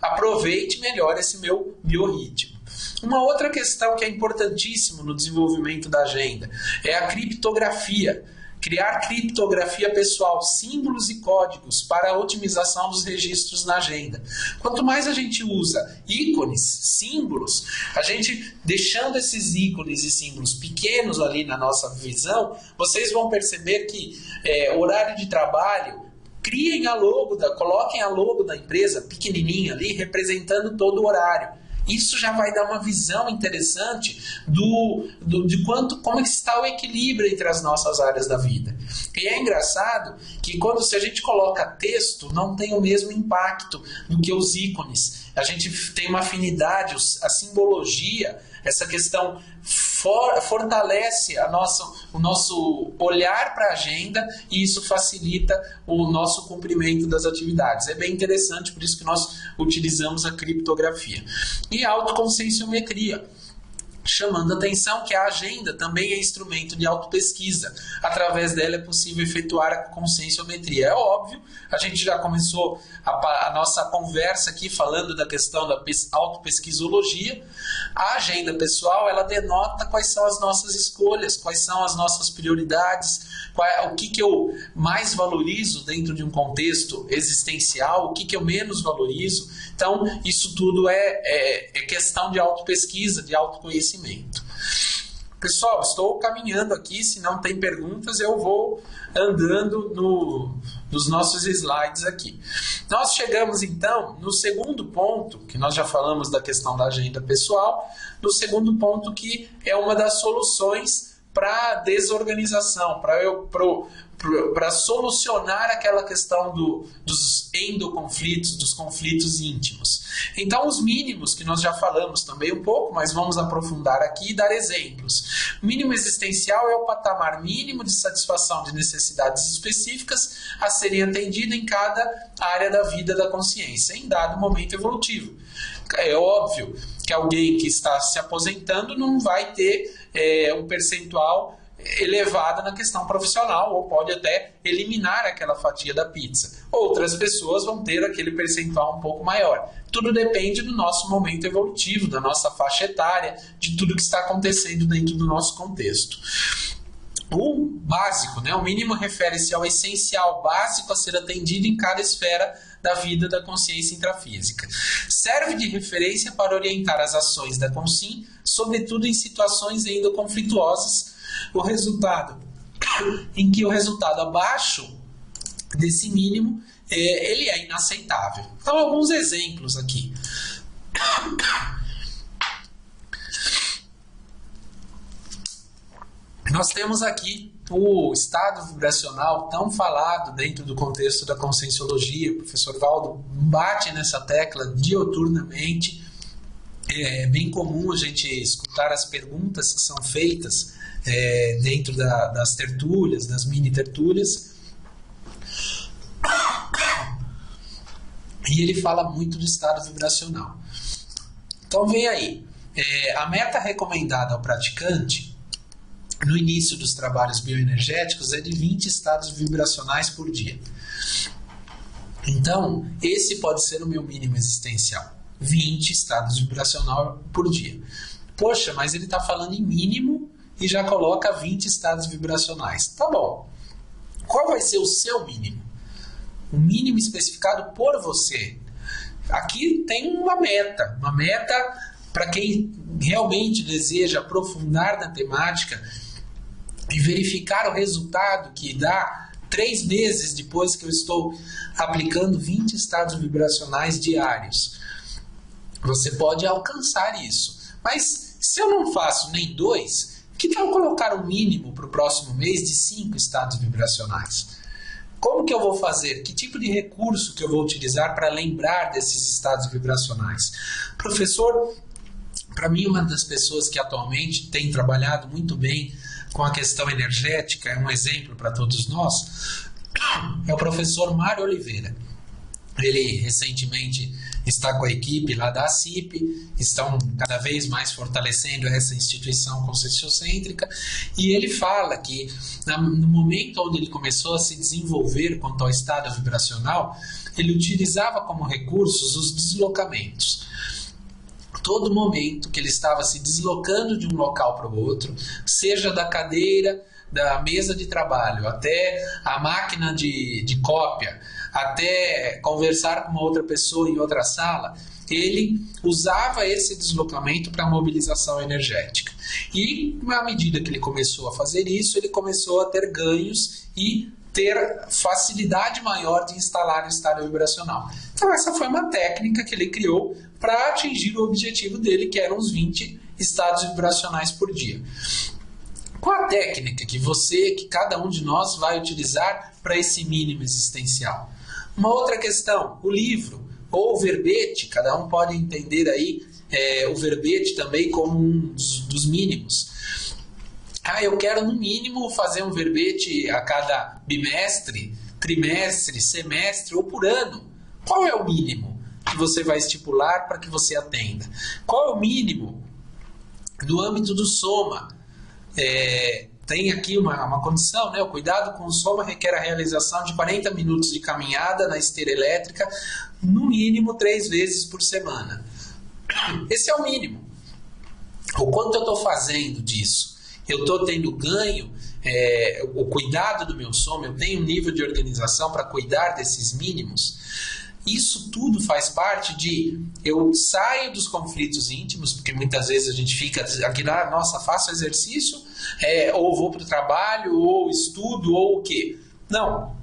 aproveite melhor esse meu biorritmo. Uma outra questão que é importantíssima no desenvolvimento da agenda é a criptografia. Criar criptografia pessoal, símbolos e códigos para a otimização dos registros na agenda. Quanto mais a gente usa ícones, símbolos, a gente deixando esses ícones e símbolos pequenos ali na nossa visão, vocês vão perceber que horário de trabalho, coloquem a logo da empresa pequenininha ali, representando todo o horário. Isso já vai dar uma visão interessante de como está o equilíbrio entre as nossas áreas da vida. E é engraçado que se a gente coloca texto, não tem o mesmo impacto do que os ícones. A gente tem uma afinidade, a simbologia, essa questão fortalece o nosso olhar para a agenda e isso facilita o nosso cumprimento das atividades. É bem interessante, por isso que nós utilizamos a criptografia. E a autoconscienciometria, chamando a atenção que a agenda também é instrumento de autopesquisa. Através dela é possível efetuar a conscienciometria. É óbvio, a gente já começou a nossa conversa aqui falando da questão da autopesquisologia. A agenda pessoal, ela denota quais são as nossas escolhas, quais são as nossas prioridades, o que eu mais valorizo dentro de um contexto existencial, o que eu menos valorizo. Então, isso tudo é questão de autopesquisa, de autoconhecimento. Pessoal, estou caminhando aqui, se não tem perguntas, eu vou andando nos nossos slides aqui. Nós chegamos, então, no segundo ponto, que nós já falamos da questão da agenda pessoal, no segundo ponto que é uma das soluções para a desorganização, para solucionar aquela questão dos endoconflitos, dos conflitos íntimos. Então, os mínimos, que nós já falamos também um pouco, mas vamos aprofundar aqui e dar exemplos. O mínimo existencial é o patamar mínimo de satisfação de necessidades específicas a serem atendidas em cada área da vida da consciência, em dado momento evolutivo. É óbvio que alguém que está se aposentando não vai ter um percentual elevado na questão profissional, ou pode até eliminar aquela fatia da pizza. Outras pessoas vão ter aquele percentual um pouco maior. Tudo depende do nosso momento evolutivo, da nossa faixa etária, de tudo que está acontecendo dentro do nosso contexto. O básico, o mínimo, refere-se ao essencial básico a ser atendido em cada esfera da vida da consciência intrafísica. Serve de referência para orientar as ações da consciência, sobretudo em situações ainda conflituosas, em que o resultado abaixo desse mínimo ele é inaceitável. Então, alguns exemplos aqui. Nós temos aqui o estado vibracional tão falado dentro do contexto da conscienciologia. O professor Valdo bate nessa tecla dioturnamente. É bem comum a gente escutar as perguntas que são feitas dentro das tertúlias, das mini tertúlias. E ele fala muito do estado vibracional. Então vem aí. A meta recomendada ao praticante no início dos trabalhos bioenergéticos é de 20 estados vibracionais por dia. Então, esse pode ser o meu mínimo existencial. 20 estados vibracionais por dia. Poxa, mas ele está falando em mínimo e já coloca 20 estados vibracionais. Tá bom. Qual vai ser o seu mínimo? O mínimo especificado por você. Aqui tem uma meta para quem realmente deseja aprofundar na temática e verificar o resultado que dá 3 meses depois que eu estou aplicando 20 estados vibracionais diários. Você pode alcançar isso. Mas se eu não faço nem 2, que tal colocar um mínimo para o próximo mês de 5 estados vibracionais? Como que eu vou fazer? Que tipo de recurso que eu vou utilizar para lembrar desses estados vibracionais? Professor, para mim, uma das pessoas que atualmente tem trabalhado muito bem com a questão energética, é um exemplo para todos nós, é o professor Mário Oliveira. Ele recentemente está com a equipe lá da ACIP, estão cada vez mais fortalecendo essa instituição conscienciocêntrica, e ele fala que no momento onde ele começou a se desenvolver quanto ao estado vibracional, ele utilizava como recursos os deslocamentos. Todo momento que ele estava se deslocando de um local para o outro, seja da cadeira, da mesa de trabalho, até a máquina de cópia, até conversar com uma outra pessoa em outra sala, ele usava esse deslocamento para mobilização energética. E, à medida que ele começou a fazer isso, ele começou a ter ganhos e ter facilidade maior de instalar o estado vibracional. Então essa foi uma técnica que ele criou para atingir o objetivo dele, que eram os 20 estados vibracionais por dia. Qual a técnica que cada um de nós vai utilizar para esse mínimo existencial? Uma outra questão, o livro ou o verbete, cada um pode entender aí o verbete também como um dos mínimos. Eu quero no mínimo fazer um verbete a cada bimestre, trimestre, semestre ou por ano. Qual é o mínimo que você vai estipular para que você atenda? Qual é o mínimo no âmbito do soma? Tem aqui uma condição, né? O cuidado com o soma requer a realização de 40 minutos de caminhada na esteira elétrica, no mínimo 3 vezes por semana. Esse é o mínimo. O quanto eu estou fazendo disso? Eu estou tendo ganho, o cuidado do meu soma, eu tenho um nível de organização para cuidar desses mínimos. Isso tudo faz parte de eu saio dos conflitos íntimos, porque muitas vezes a gente fica aqui lá, nossa, faço exercício, ou vou para o trabalho, ou estudo, ou o quê? Não.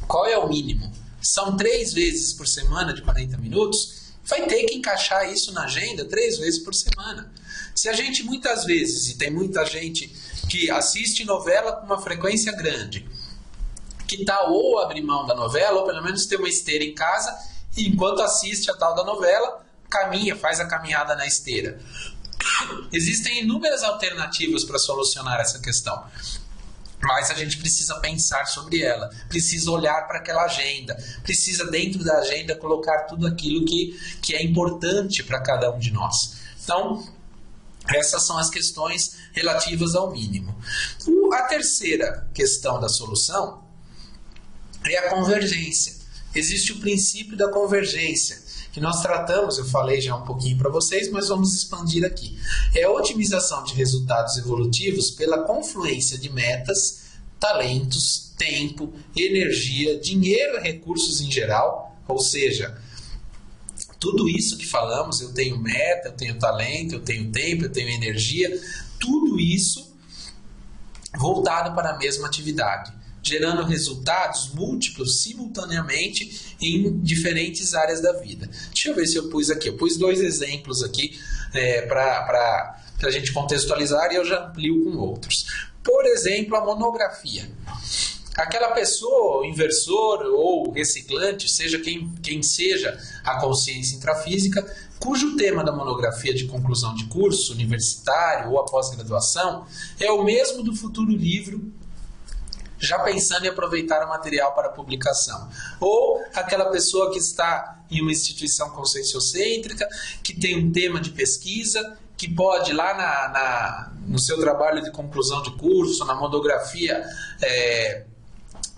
Qual é o mínimo? São 3 vezes por semana de 40 minutos? Vai ter que encaixar isso na agenda 3 vezes por semana. Se a gente muitas vezes, e tem muita gente que assiste novela com uma frequência grande, que tal ou abrir mão da novela, ou pelo menos ter uma esteira em casa, e enquanto assiste a tal da novela, caminha, faz a caminhada na esteira. Existem inúmeras alternativas para solucionar essa questão, mas a gente precisa pensar sobre ela, precisa olhar para aquela agenda, precisa dentro da agenda colocar tudo aquilo que é importante para cada um de nós. Então, essas são as questões relativas ao mínimo. A terceira questão da solução é a convergência. Existe o princípio da convergência, que nós tratamos, eu falei já um pouquinho para vocês, mas vamos expandir aqui. É a otimização de resultados evolutivos pela confluência de metas, talentos, tempo, energia, dinheiro e recursos em geral, ou seja, tudo isso que falamos, eu tenho meta, eu tenho talento, eu tenho tempo, eu tenho energia, tudo isso voltado para a mesma atividade, gerando resultados múltiplos simultaneamente em diferentes áreas da vida. Deixa eu ver se eu pus aqui. Eu pus 2 exemplos aqui para a gente contextualizar e eu já amplio com outros. Por exemplo, a monografia. Aquela pessoa, o inversor ou reciclante, seja quem seja a consciência intrafísica, cujo tema da monografia de conclusão de curso universitário ou a pós-graduação é o mesmo do futuro livro, já pensando em aproveitar o material para publicação. Ou aquela pessoa que está em uma instituição conscienciocêntrica, que tem um tema de pesquisa, que pode lá no seu trabalho de conclusão de curso, na monografia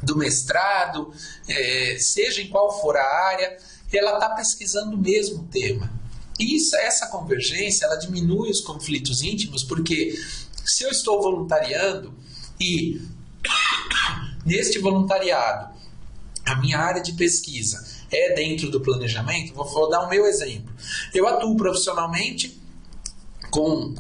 do mestrado, seja em qual for a área, ela está pesquisando o mesmo tema. E essa convergência, ela diminui os conflitos íntimos, porque se eu estou voluntariando e neste voluntariado a minha área de pesquisa é dentro do planejamento, vou dar o meu exemplo. Eu atuo profissionalmente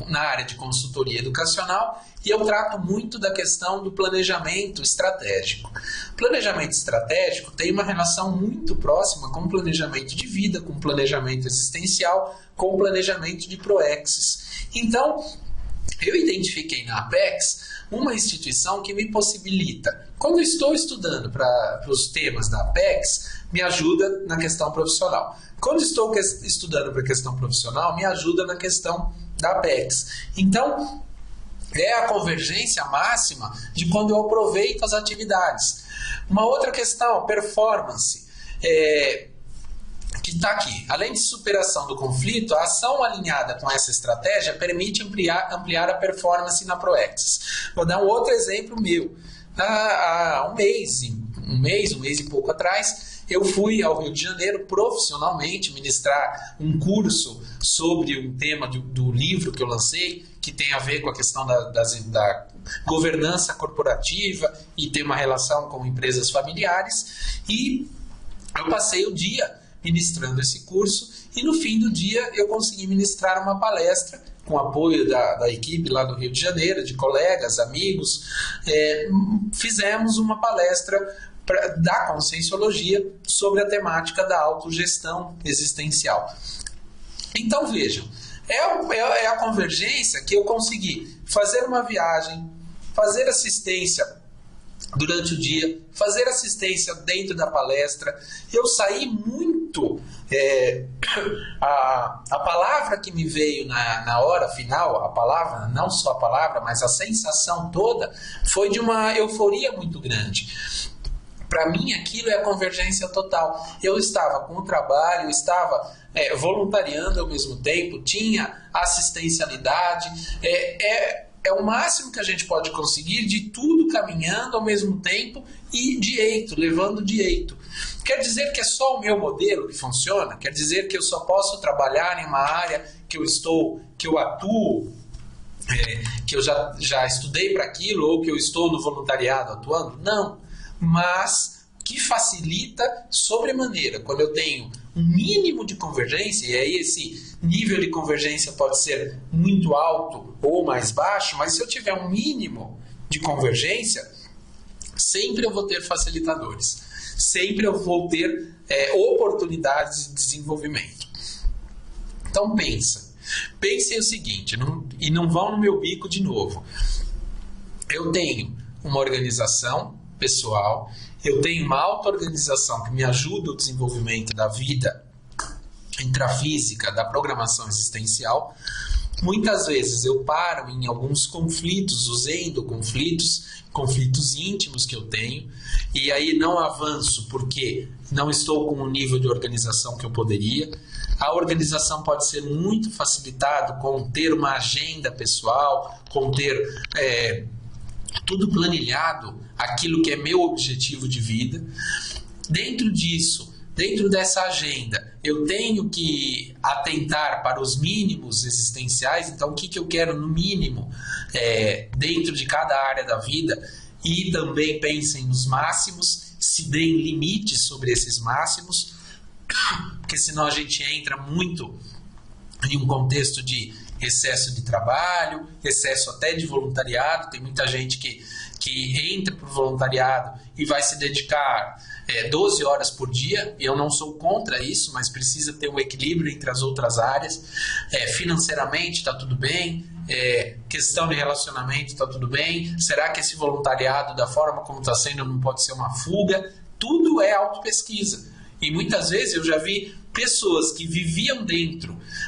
na área de consultoria educacional e eu trato muito da questão do planejamento estratégico. Planejamento estratégico tem uma relação muito próxima com o planejamento de vida, com o planejamento existencial, com o planejamento de PROEXs. Então, eu identifiquei na Apex uma instituição que me possibilita, quando eu estou estudando para os temas da Apex, me ajuda na questão profissional. Quando estou estudando para a questão profissional, me ajuda na questão da Apex. Então, é a convergência máxima de quando eu aproveito as atividades. Uma outra questão, performance. que está aqui. Além de superação do conflito, a ação alinhada com essa estratégia permite ampliar a performance na ProAccess. Vou dar um outro exemplo meu. Há um mês e pouco atrás, eu fui ao Rio de Janeiro profissionalmente ministrar um curso sobre um tema do livro que eu lancei, que tem a ver com a questão da governança corporativa e tem uma relação com empresas familiares. E eu passei o dia ministrando esse curso e no fim do dia eu consegui ministrar uma palestra com apoio da equipe lá do Rio de Janeiro, de colegas, amigos. Fizemos uma palestra da Conscienciologia sobre a temática da autogestão existencial. Então vejam, é a convergência que eu consegui fazer uma viagem, fazer assistência durante o dia, fazer assistência dentro da palestra. Eu saí muito... a palavra que me veio na hora final, a palavra, não só a palavra, mas a sensação toda, foi de uma euforia muito grande. Para mim, aquilo é a convergência total. Eu estava com o trabalho, eu estava voluntariando ao mesmo tempo, tinha assistencialidade, é o máximo que a gente pode conseguir de tudo caminhando ao mesmo tempo e direito, levando direito. Quer dizer que é só o meu modelo que funciona? Quer dizer que eu só posso trabalhar em uma área que eu atuo, que eu já estudei para aquilo, ou que eu estou no voluntariado atuando? Não. Mas que facilita sobremaneira quando eu tenho um mínimo de convergência, e aí esse nível de convergência pode ser muito alto ou mais baixo, mas se eu tiver um mínimo de convergência, sempre eu vou ter facilitadores, sempre eu vou ter oportunidades de desenvolvimento. Então pensem o seguinte, e não vão no meu bico de novo. Eu tenho uma organização pessoal, eu tenho uma auto-organização que me ajuda no desenvolvimento da vida intrafísica, da programação existencial. Muitas vezes eu paro em alguns conflitos, os conflitos íntimos que eu tenho, e aí não avanço porque não estou com o nível de organização que eu poderia. A organização pode ser muito facilitada com ter uma agenda pessoal, com ter tudo planilhado, aquilo que é meu objetivo de vida. Dentro disso, dentro dessa agenda, eu tenho que atentar para os mínimos existenciais. Então, o que eu quero no mínimo dentro de cada área da vida, e também pensem nos máximos, se deem limites sobre esses máximos, porque senão a gente entra muito em um contexto de excesso de trabalho, excesso até de voluntariado. Tem muita gente que entra para o voluntariado e vai se dedicar 12 horas por dia, e eu não sou contra isso, mas precisa ter um equilíbrio entre as outras áreas. Financeiramente está tudo bem, questão de relacionamento está tudo bem. Será que esse voluntariado, da forma como está sendo, não pode ser uma fuga? Tudo é autopesquisa. E muitas vezes eu já vi pessoas que viviam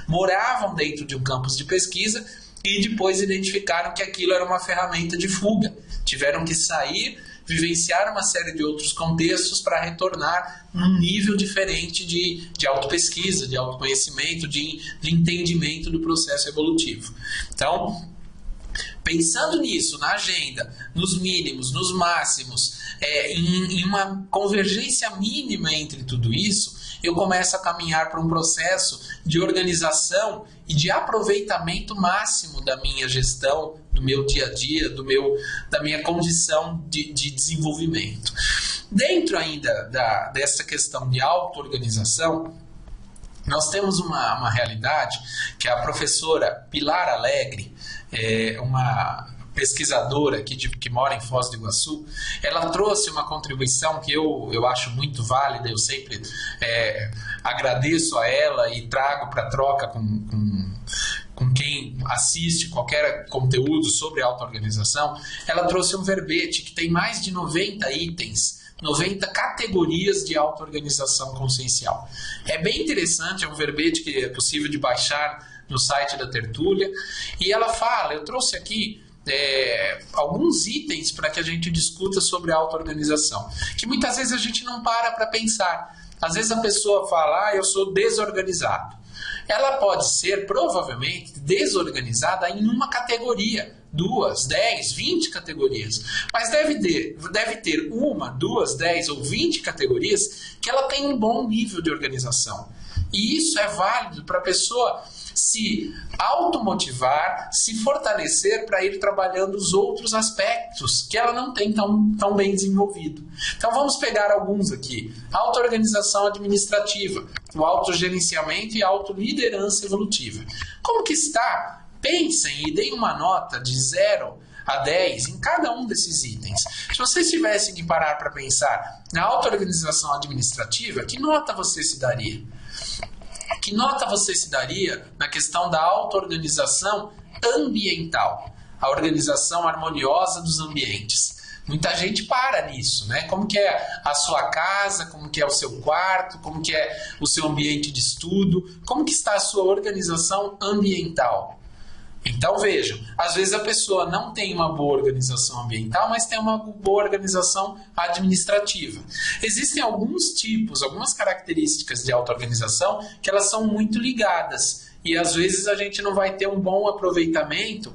moravam dentro de um campus de pesquisa e depois identificaram que aquilo era uma ferramenta de fuga. Tiveram que sair, vivenciar uma série de outros contextos para retornar num nível diferente de autopesquisa, de autoconhecimento, de entendimento do processo evolutivo. Então, pensando nisso, na agenda, nos mínimos, nos máximos, em uma convergência mínima entre tudo isso, eu começo a caminhar para um processo de organização e de aproveitamento máximo da minha gestão, do meu dia a dia, da minha condição de desenvolvimento. Dentro ainda dessa questão de auto-organização, nós temos uma realidade que a professora Pilar Alegre, uma pesquisadora aqui que mora em Foz do Iguaçu, ela trouxe uma contribuição que eu acho muito válida. Eu sempre agradeço a ela e trago para troca com quem assiste qualquer conteúdo sobre auto-organização. Ela trouxe um verbete que tem mais de 90 itens, 90 categorias de auto-organização consciencial. É bem interessante, é um verbete que é possível de baixar no site da Tertúlia, e ela fala, eu trouxe aqui alguns itens para que a gente discuta sobre auto-organização, que muitas vezes a gente não para pensar. Às vezes a pessoa fala, eu sou desorganizado. Ela pode ser, provavelmente, desorganizada em uma categoria, 2, 10, 20 categorias. Mas deve ter 1, 2, 10 ou 20 categorias que ela tem um bom nível de organização. E isso é válido para a pessoa se automotivar, se fortalecer para ir trabalhando os outros aspectos que ela não tem tão bem desenvolvido. Então vamos pegar alguns aqui. Auto-organização administrativa, o autogerenciamento e a autoliderança evolutiva. Como que está? Pensem e deem uma nota de 0 a 10 em cada um desses itens. Se vocês tivessem que parar para pensar na auto-organização administrativa, que nota você se daria? Que nota você se daria na questão da auto-organização ambiental? A organização harmoniosa dos ambientes. Muita gente para nisso, né? Como que é a sua casa, como que é o seu quarto, como que é o seu ambiente de estudo, como que está a sua organização ambiental? Então vejam, às vezes a pessoa não tem uma boa organização ambiental, mas tem uma boa organização administrativa. Existem alguns tipos, algumas características de auto-organização que elas são muito ligadas. E às vezes a gente não vai ter um bom aproveitamento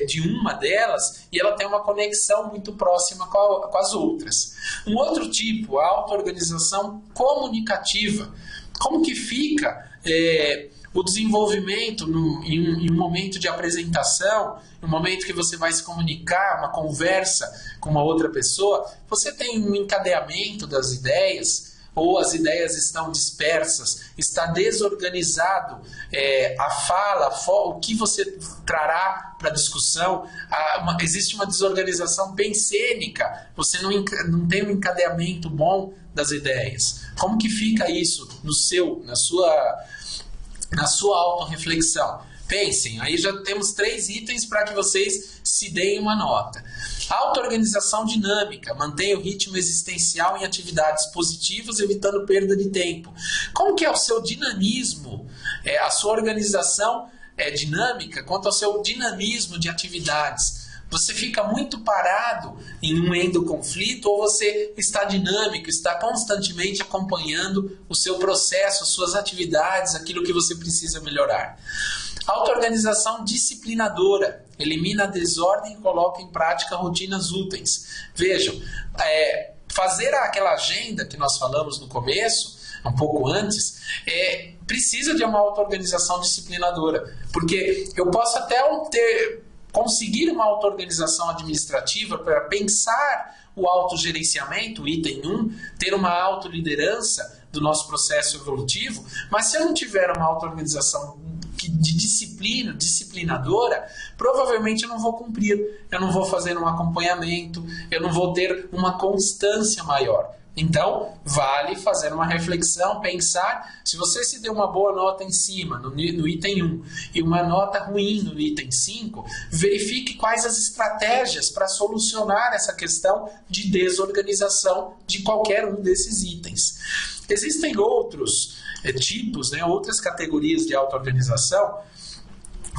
de uma delas e ela tem uma conexão muito próxima com as outras. Um outro tipo, a auto-organização comunicativa. Como que fica o desenvolvimento em um momento de apresentação, no momento que você vai se comunicar, uma conversa com uma outra pessoa, você tem um encadeamento das ideias, ou as ideias estão dispersas, está desorganizado a fala, o que você trará para a discussão, existe uma desorganização pensênica, você não tem um encadeamento bom das ideias. Como que fica isso na sua autorreflexão? Pensem, aí já temos 3 itens para que vocês se deem uma nota. Auto-organização dinâmica, mantém o ritmo existencial em atividades positivas, evitando perda de tempo. Como que é o seu dinamismo? A sua organização é dinâmica quanto ao seu dinamismo de atividades. Você fica muito parado em um endoconflito ou você está dinâmico, está constantemente acompanhando o seu processo, as suas atividades, aquilo que você precisa melhorar. Auto-organização disciplinadora, elimina a desordem e coloca em prática rotinas úteis. Vejam, fazer aquela agenda que nós falamos no começo, um pouco antes, precisa de uma auto-organização disciplinadora, porque eu posso até conseguir uma auto-organização administrativa para pensar o autogerenciamento, item 1, ter uma autoliderança do nosso processo evolutivo, mas se eu não tiver uma auto-organização de disciplinadora, provavelmente eu não vou cumprir, eu não vou fazer um acompanhamento, eu não vou ter uma constância maior. Então, vale fazer uma reflexão, pensar, se você se deu uma boa nota em cima, no item 1, e uma nota ruim no item 5, verifique quais as estratégias para solucionar essa questão de desorganização de qualquer um desses itens. Existem outros tipos, outras categorias de auto-organização,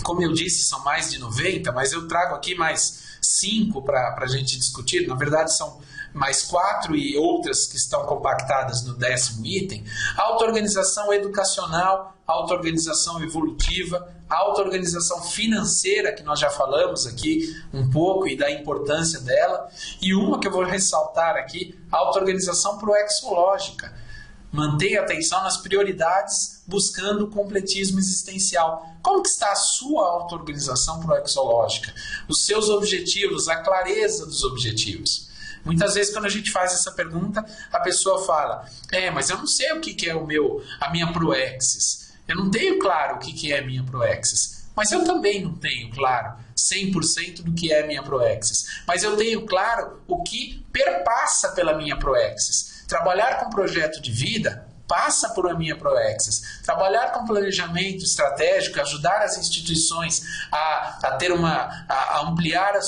como eu disse, são mais de 90, mas eu trago aqui mais 5 para a gente discutir. Na verdade, são mais 4 e outras que estão compactadas no 10º item. Auto-organização educacional, auto-organização evolutiva, auto-organização financeira, que nós já falamos aqui um pouco e da importância dela, e uma que eu vou ressaltar aqui, auto-organização proexológica. Mantenha atenção nas prioridades, buscando o completismo existencial. Como que está a sua auto-organização proexológica? Os seus objetivos, a clareza dos objetivos. Muitas vezes, quando a gente faz essa pergunta, a pessoa fala, mas eu não sei o que é a minha proexis. Eu não tenho claro o que é a minha proexis. Mas eu também não tenho claro 100% do que é a minha proexis. Mas eu tenho claro o que perpassa pela minha proexis. Trabalhar com projeto de vida passa por a minha proexis. Trabalhar com planejamento estratégico, ajudar as instituições a ampliar o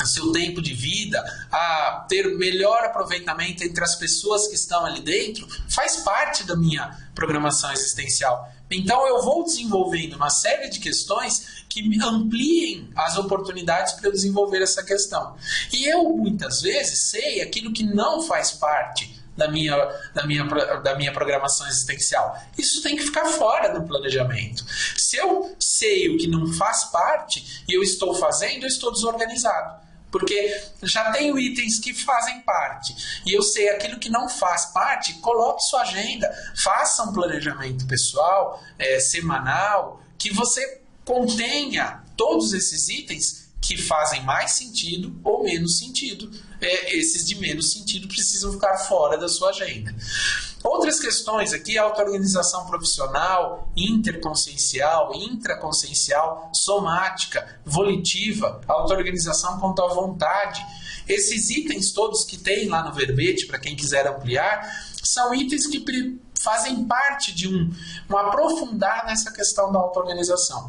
seu tempo de vida, a ter melhor aproveitamento entre as pessoas que estão ali dentro, faz parte da minha programação existencial. Então eu vou desenvolvendo uma série de questões que ampliem as oportunidades para eu desenvolver essa questão. E eu, muitas vezes, sei aquilo que não faz parte da minha programação existencial. Isso tem que ficar fora do planejamento. Se eu sei o que não faz parte e eu estou fazendo, eu estou desorganizado. Porque já tenho itens que fazem parte e eu sei aquilo que não faz parte, coloque sua agenda, faça um planejamento pessoal, semanal, que você contenha todos esses itens que fazem mais sentido ou menos sentido. Esses de menos sentido precisam ficar fora da sua agenda. Outras questões aqui, auto-organização profissional, interconsciencial, intraconsciencial, somática, volitiva, auto-organização quanto à vontade. Esses itens todos que tem lá no verbete, para quem quiser ampliar, são itens que fazem parte de um aprofundar nessa questão da auto-organização.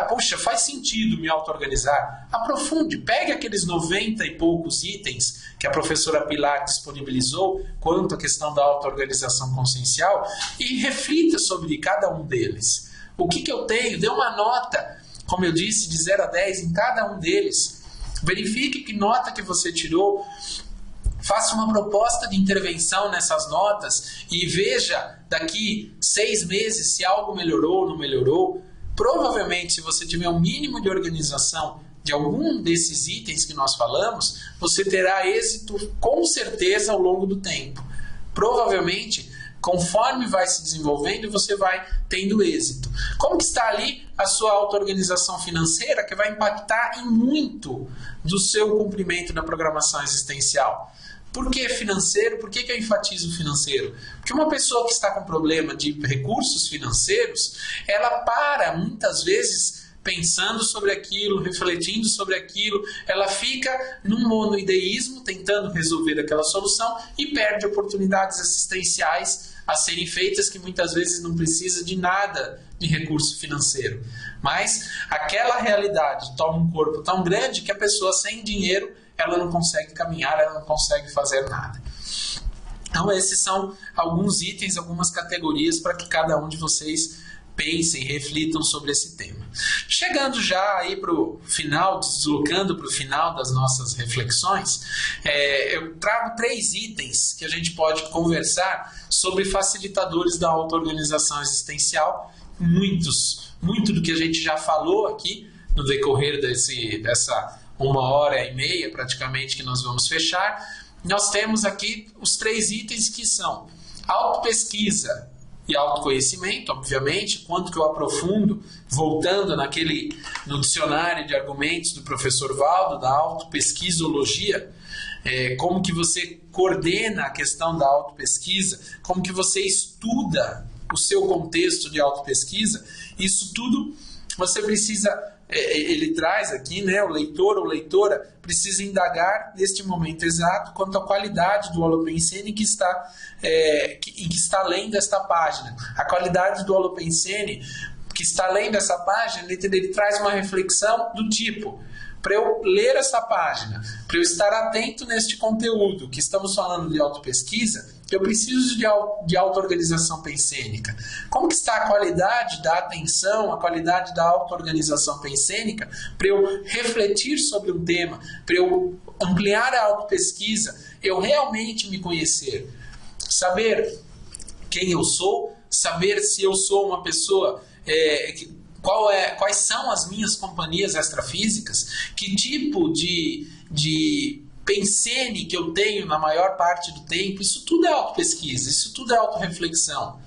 Puxa, faz sentido me auto-organizar? Aprofunde, pegue aqueles 90 e poucos itens que a professora Pilar disponibilizou quanto à questão da auto-organização consciencial e reflita sobre cada um deles. O que eu tenho? Dê uma nota, como eu disse, de 0 a 10 em cada um deles. Verifique que nota que você tirou. Faça uma proposta de intervenção nessas notas e veja daqui 6 meses se algo melhorou ou não melhorou. Provavelmente, se você tiver um mínimo de organização de algum desses itens que nós falamos, você terá êxito com certeza ao longo do tempo. Provavelmente, conforme vai se desenvolvendo, você vai tendo êxito. Como que está ali a sua auto-organização financeira, que vai impactar em muito do seu cumprimento da programação existencial? Por que financeiro? Por que eu enfatizo o financeiro? Porque uma pessoa que está com problema de recursos financeiros, ela para muitas vezes pensando sobre aquilo, refletindo sobre aquilo, ela fica num monoideísmo tentando resolver aquela solução e perde oportunidades assistenciais a serem feitas que muitas vezes não precisa de nada de recurso financeiro. Mas aquela realidade toma um corpo tão grande que a pessoa sem dinheiro ela não consegue caminhar, ela não consegue fazer nada. Então esses são alguns itens, algumas categorias para que cada um de vocês pensem, reflitam sobre esse tema. Chegando já aí para o final, deslocando para o final das nossas reflexões, eu trago 3 itens que a gente pode conversar sobre facilitadores da auto-organização existencial. Muito do que a gente já falou aqui no decorrer dessa 1h30 praticamente que nós vamos fechar. Nós temos aqui os 3 itens que são autopesquisa e autoconhecimento, obviamente, quanto que eu aprofundo, voltando no dicionário de argumentos do professor Valdo, da autopesquisologia, como que você coordena a questão da autopesquisa, como que você estuda o seu contexto de autopesquisa. Isso tudo você precisa, ele traz aqui, né, o leitor ou leitora precisa indagar neste momento exato quanto à qualidade do Holopensene que está lendo esta página. A qualidade do Holopensene que está lendo essa página, ele traz uma reflexão do tipo: para eu ler essa página, para eu estar atento neste conteúdo que estamos falando de autopesquisa, eu preciso de auto-organização pensênica. Como que está a qualidade da atenção, a qualidade da auto-organização pensênica para eu refletir sobre um tema, para eu ampliar a autopesquisa, eu realmente me conhecer, saber quem eu sou, saber se eu sou uma pessoa... quais são as minhas companhias extrafísicas, que tipo de pensene que eu tenho na maior parte do tempo. Isso tudo é autopesquisa, isso tudo é autorreflexão.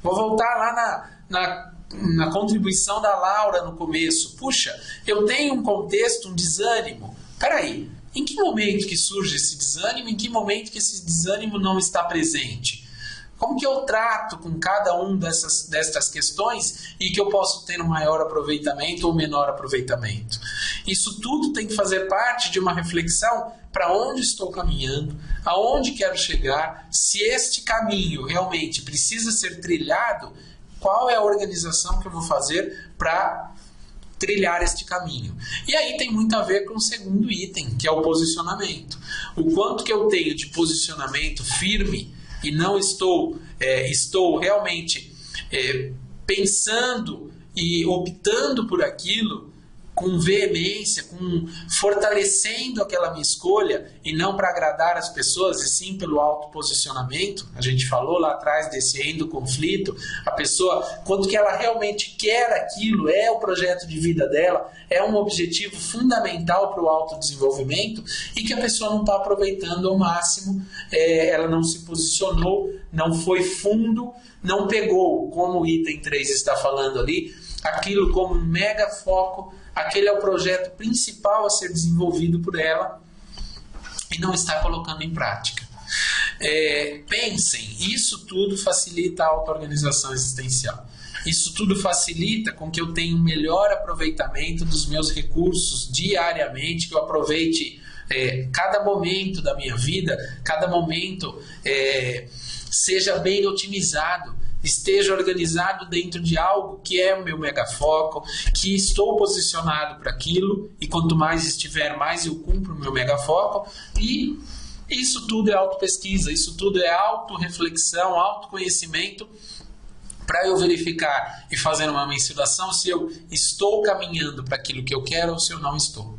Vou voltar lá na contribuição da Laura no começo. Puxa, eu tenho um contexto, um desânimo. Peraí, em que momento que surge esse desânimo? Em que momento que esse desânimo não está presente? Como que eu trato com cada um destas questões e que eu posso ter um maior aproveitamento ou menor aproveitamento? Isso tudo tem que fazer parte de uma reflexão para onde estou caminhando, aonde quero chegar, se este caminho realmente precisa ser trilhado, qual é a organização que eu vou fazer para trilhar este caminho. E aí tem muito a ver com o segundo item, que é o posicionamento. O quanto que eu tenho de posicionamento firme e não estou realmente pensando e optando por aquilo com veemência, com fortalecendo aquela minha escolha, e não para agradar as pessoas, e sim pelo autoposicionamento. A gente falou lá atrás desse endoconflito. A pessoa, quando que ela realmente quer aquilo, é o projeto de vida dela, é um objetivo fundamental para o autodesenvolvimento, e que a pessoa não está aproveitando ao máximo, ela não se posicionou, não foi fundo, não pegou, como o item 3 está falando ali, aquilo como um mega foco. Aquele é o projeto principal a ser desenvolvido por ela e não está colocando em prática. Pensem, isso tudo facilita a auto-organização existencial. Isso tudo facilita com que eu tenha um melhor aproveitamento dos meus recursos diariamente, que eu aproveite cada momento da minha vida, cada momento seja bem otimizado, esteja organizado dentro de algo que é o meu megafoco, que estou posicionado para aquilo, e quanto mais estiver, mais eu cumpro o meu megafoco. E isso tudo é autopesquisa, isso tudo é autorreflexão, autoconhecimento, para eu verificar e fazer uma mensuração se eu estou caminhando para aquilo que eu quero ou se eu não estou.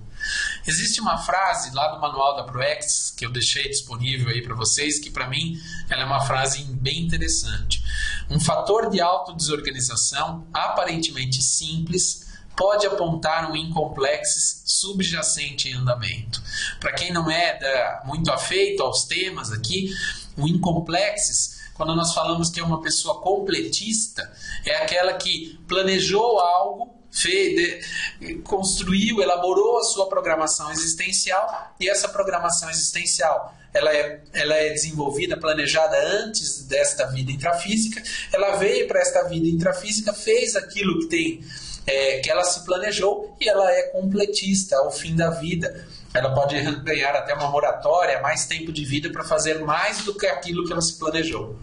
Existe uma frase lá do manual da ProEx que eu deixei disponível aí para vocês, que para mim ela é uma frase bem interessante. Um fator de autodesorganização aparentemente simples pode apontar um incomplexo subjacente em andamento. Para quem não é muito afeito aos temas aqui, o incomplexo, quando nós falamos que é uma pessoa completista, é aquela que planejou algo, construiu, elaborou a sua programação existencial, e essa programação existencial ela é desenvolvida, planejada antes desta vida intrafísica. Ela veio para esta vida intrafísica, fez aquilo que ela se planejou, e ela é completista ao fim da vida. Ela pode ganhar até uma moratória, mais tempo de vida para fazer mais do que aquilo que ela se planejou.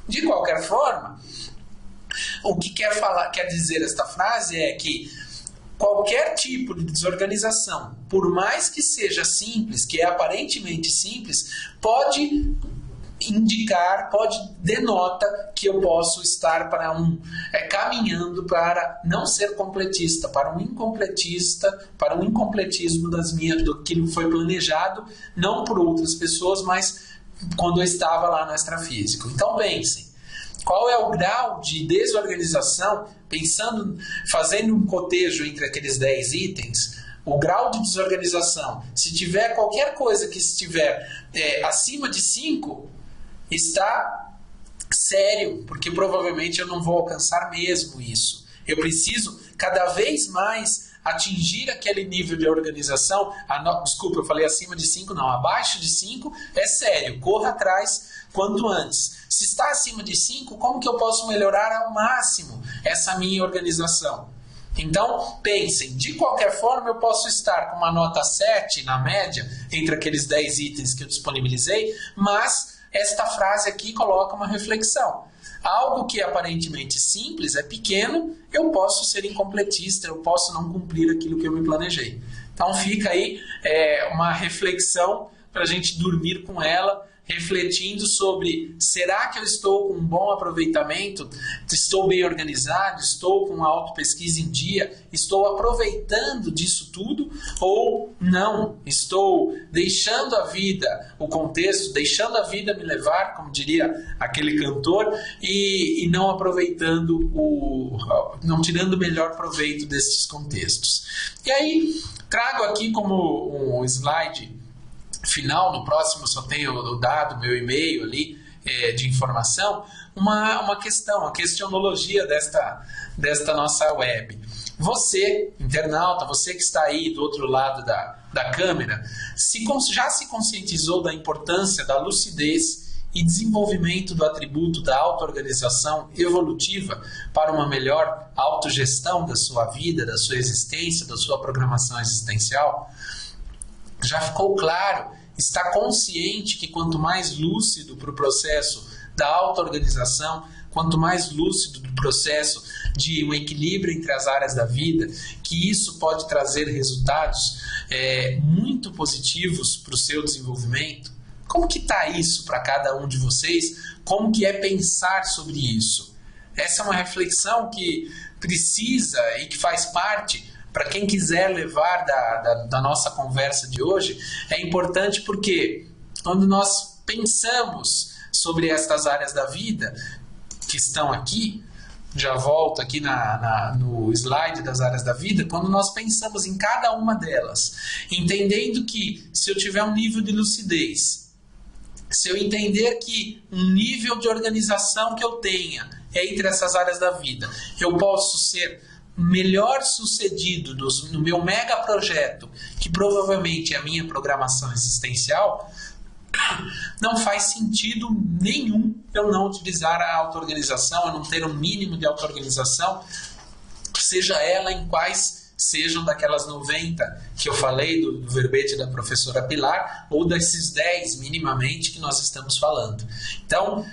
De qualquer forma, o que quer dizer esta frase é que qualquer tipo de desorganização, por mais que seja simples, que é aparentemente simples, pode indicar, denota que eu posso estar caminhando para não ser completista, para um incompletista, para um incompletismo do que foi planejado, não por outras pessoas, mas quando eu estava lá no extrafísico. Então pensem, qual é o grau de desorganização, fazendo um cotejo entre aqueles 10 itens, o grau de desorganização, se tiver qualquer coisa que estiver acima de 5, está sério, porque provavelmente eu não vou alcançar mesmo isso. Eu preciso cada vez mais atingir aquele nível de organização. Desculpa, eu falei acima de 5, não, abaixo de 5 é sério, corra atrás quanto antes. Se está acima de 5, como que eu posso melhorar ao máximo essa minha organização? Então, pensem, de qualquer forma eu posso estar com uma nota 7 na média, entre aqueles 10 itens que eu disponibilizei, mas esta frase aqui coloca uma reflexão. Algo que é aparentemente simples, é pequeno, eu posso ser incompletista, eu posso não cumprir aquilo que eu me planejei. Então fica aí uma reflexão para a gente dormir com ela, refletindo sobre: será que eu estou com um bom aproveitamento? Estou bem organizado? Estou com a autopesquisa em dia? Estou aproveitando disso tudo? Ou não? Estou deixando a vida, o contexto, deixando a vida me levar, como diria aquele cantor, e não aproveitando, não tirando o melhor proveito desses contextos. E aí, trago aqui como um slide final, no próximo só tenho o dado, meu e-mail ali de informação, uma questão, uma questionologia desta nossa web. Você, internauta, você que está aí do outro lado da câmera, já se conscientizou da importância da lucidez e desenvolvimento do atributo da auto-organização evolutiva para uma melhor autogestão da sua vida, da sua existência, da sua programação existencial? Já ficou claro? Está consciente que quanto mais lúcido para o processo da auto-organização, quanto mais lúcido do processo de um equilíbrio entre as áreas da vida, que isso pode trazer resultados muito positivos para o seu desenvolvimento? Como que está isso para cada um de vocês? Como que é pensar sobre isso? Essa é uma reflexão que precisa e que faz parte para quem quiser levar da nossa conversa de hoje, é importante porque quando nós pensamos sobre estas áreas da vida que estão aqui, já volto aqui no slide das áreas da vida, quando nós pensamos em cada uma delas, entendendo que se eu tiver um nível de lucidez, se eu entender que um nível de organização que eu tenha é entre essas áreas da vida, eu posso ser melhor sucedido no meu mega projeto, que provavelmente é a minha programação existencial, não faz sentido nenhum eu não utilizar a auto-organização, eu não ter um mínimo de auto-organização, seja ela em quais sejam daquelas 90 que eu falei do verbete da professora Pilar, ou desses 10 minimamente que nós estamos falando. Então,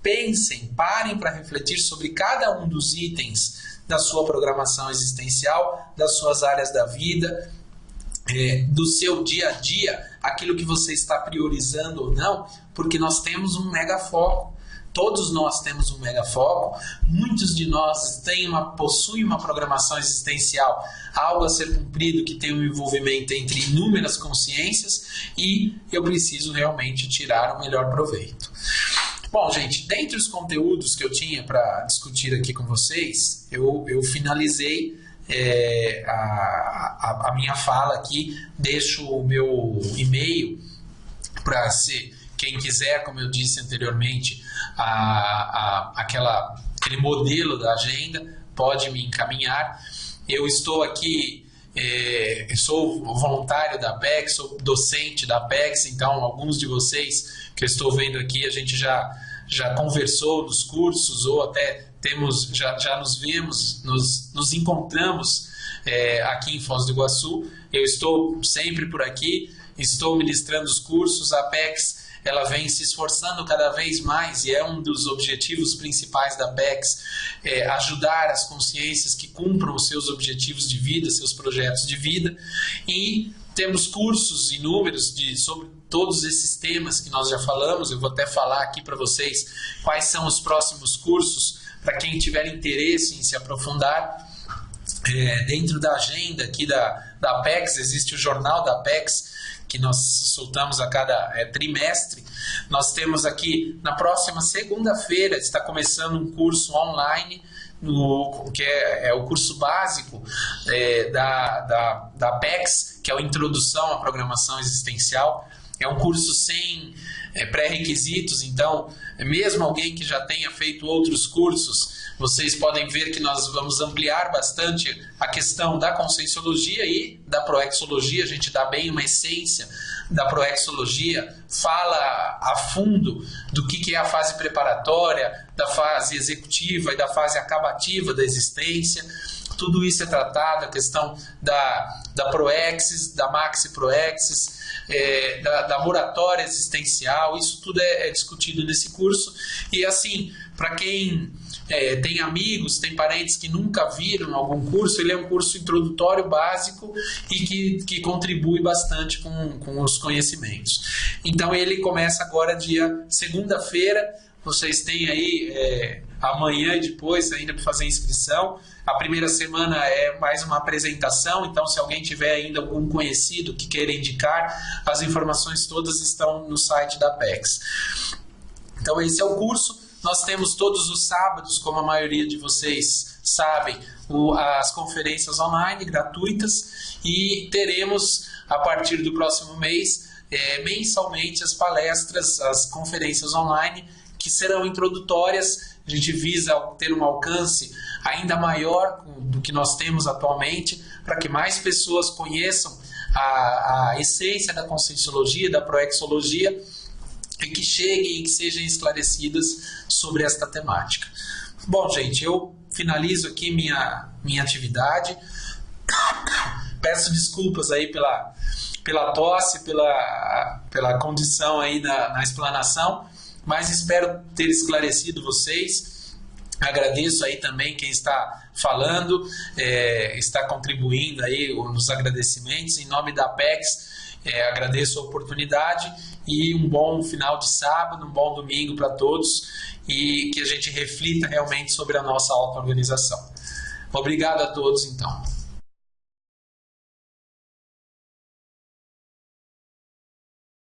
pensem, parem para refletir sobre cada um dos itens da sua programação existencial, das suas áreas da vida, do seu dia a dia, aquilo que você está priorizando ou não, porque nós temos um mega foco. Todos nós temos um mega foco, muitos de nós possuem uma programação existencial, algo a ser cumprido que tem um envolvimento entre inúmeras consciências e eu preciso realmente tirar o melhor proveito. Bom, gente, dentre os conteúdos que eu tinha para discutir aqui com vocês, eu finalizei a minha fala aqui, deixo o meu e-mail para quem quiser, como eu disse anteriormente, aquele modelo da agenda, pode me encaminhar. Eu estou aqui, eu sou voluntário da Apex, sou docente da Apex, então alguns de vocês que eu estou vendo aqui, a gente já conversou nos cursos, ou até já nos vemos, nos encontramos aqui em Foz do Iguaçu. Eu estou sempre por aqui, estou ministrando os cursos. A Apex, ela vem se esforçando cada vez mais e é um dos objetivos principais da Apex, ajudar as consciências que cumpram os seus objetivos de vida, seus projetos de vida, e temos cursos inúmeros sobre todos esses temas que nós já falamos. Eu vou até falar aqui para vocês quais são os próximos cursos, para quem tiver interesse em se aprofundar. Dentro da agenda aqui da Apex, existe o jornal da Apex, que nós soltamos a cada trimestre. Nós temos aqui, na próxima segunda-feira, está começando um curso online, que é o curso básico da Apex, que é a Introdução à Programação Existencial. É um curso sem pré-requisitos, então, mesmo alguém que já tenha feito outros cursos, vocês podem ver que nós vamos ampliar bastante a questão da conscienciologia e da proexologia. A gente dá bem uma essência da proexologia, fala a fundo do que é a fase preparatória, da fase executiva e da fase acabativa da existência. Tudo isso é tratado, a questão da proexis, da maxi-proexis, da moratória existencial, isso tudo é discutido nesse curso. E assim, para quem tem amigos, tem parentes que nunca viram algum curso, ele é um curso introdutório básico e que contribui bastante com os conhecimentos. Então ele começa agora segunda-feira, vocês têm aí amanhã e depois ainda para fazer inscrição. A primeira semana é mais uma apresentação, então se alguém tiver ainda algum conhecido que queira indicar, as informações todas estão no site da Apex. Então esse é o curso. Nós temos todos os sábados, como a maioria de vocês sabem, as conferências online gratuitas, e teremos a partir do próximo mês mensalmente as palestras, as conferências online, que serão introdutórias. A gente visa ter um alcance ainda maior do que nós temos atualmente, para que mais pessoas conheçam a essência da conscienciologia, da proexologia, e que cheguem e que sejam esclarecidas sobre esta temática. Bom, gente, eu finalizo aqui minha atividade. Peço desculpas aí pela tosse, pela condição aí na explanação, mas espero ter esclarecido vocês. Agradeço aí também quem está falando, está contribuindo aí nos agradecimentos. Em nome da Apex, agradeço a oportunidade e um bom final de sábado, um bom domingo para todos, e que a gente reflita realmente sobre a nossa auto-organização. Obrigado a todos, então.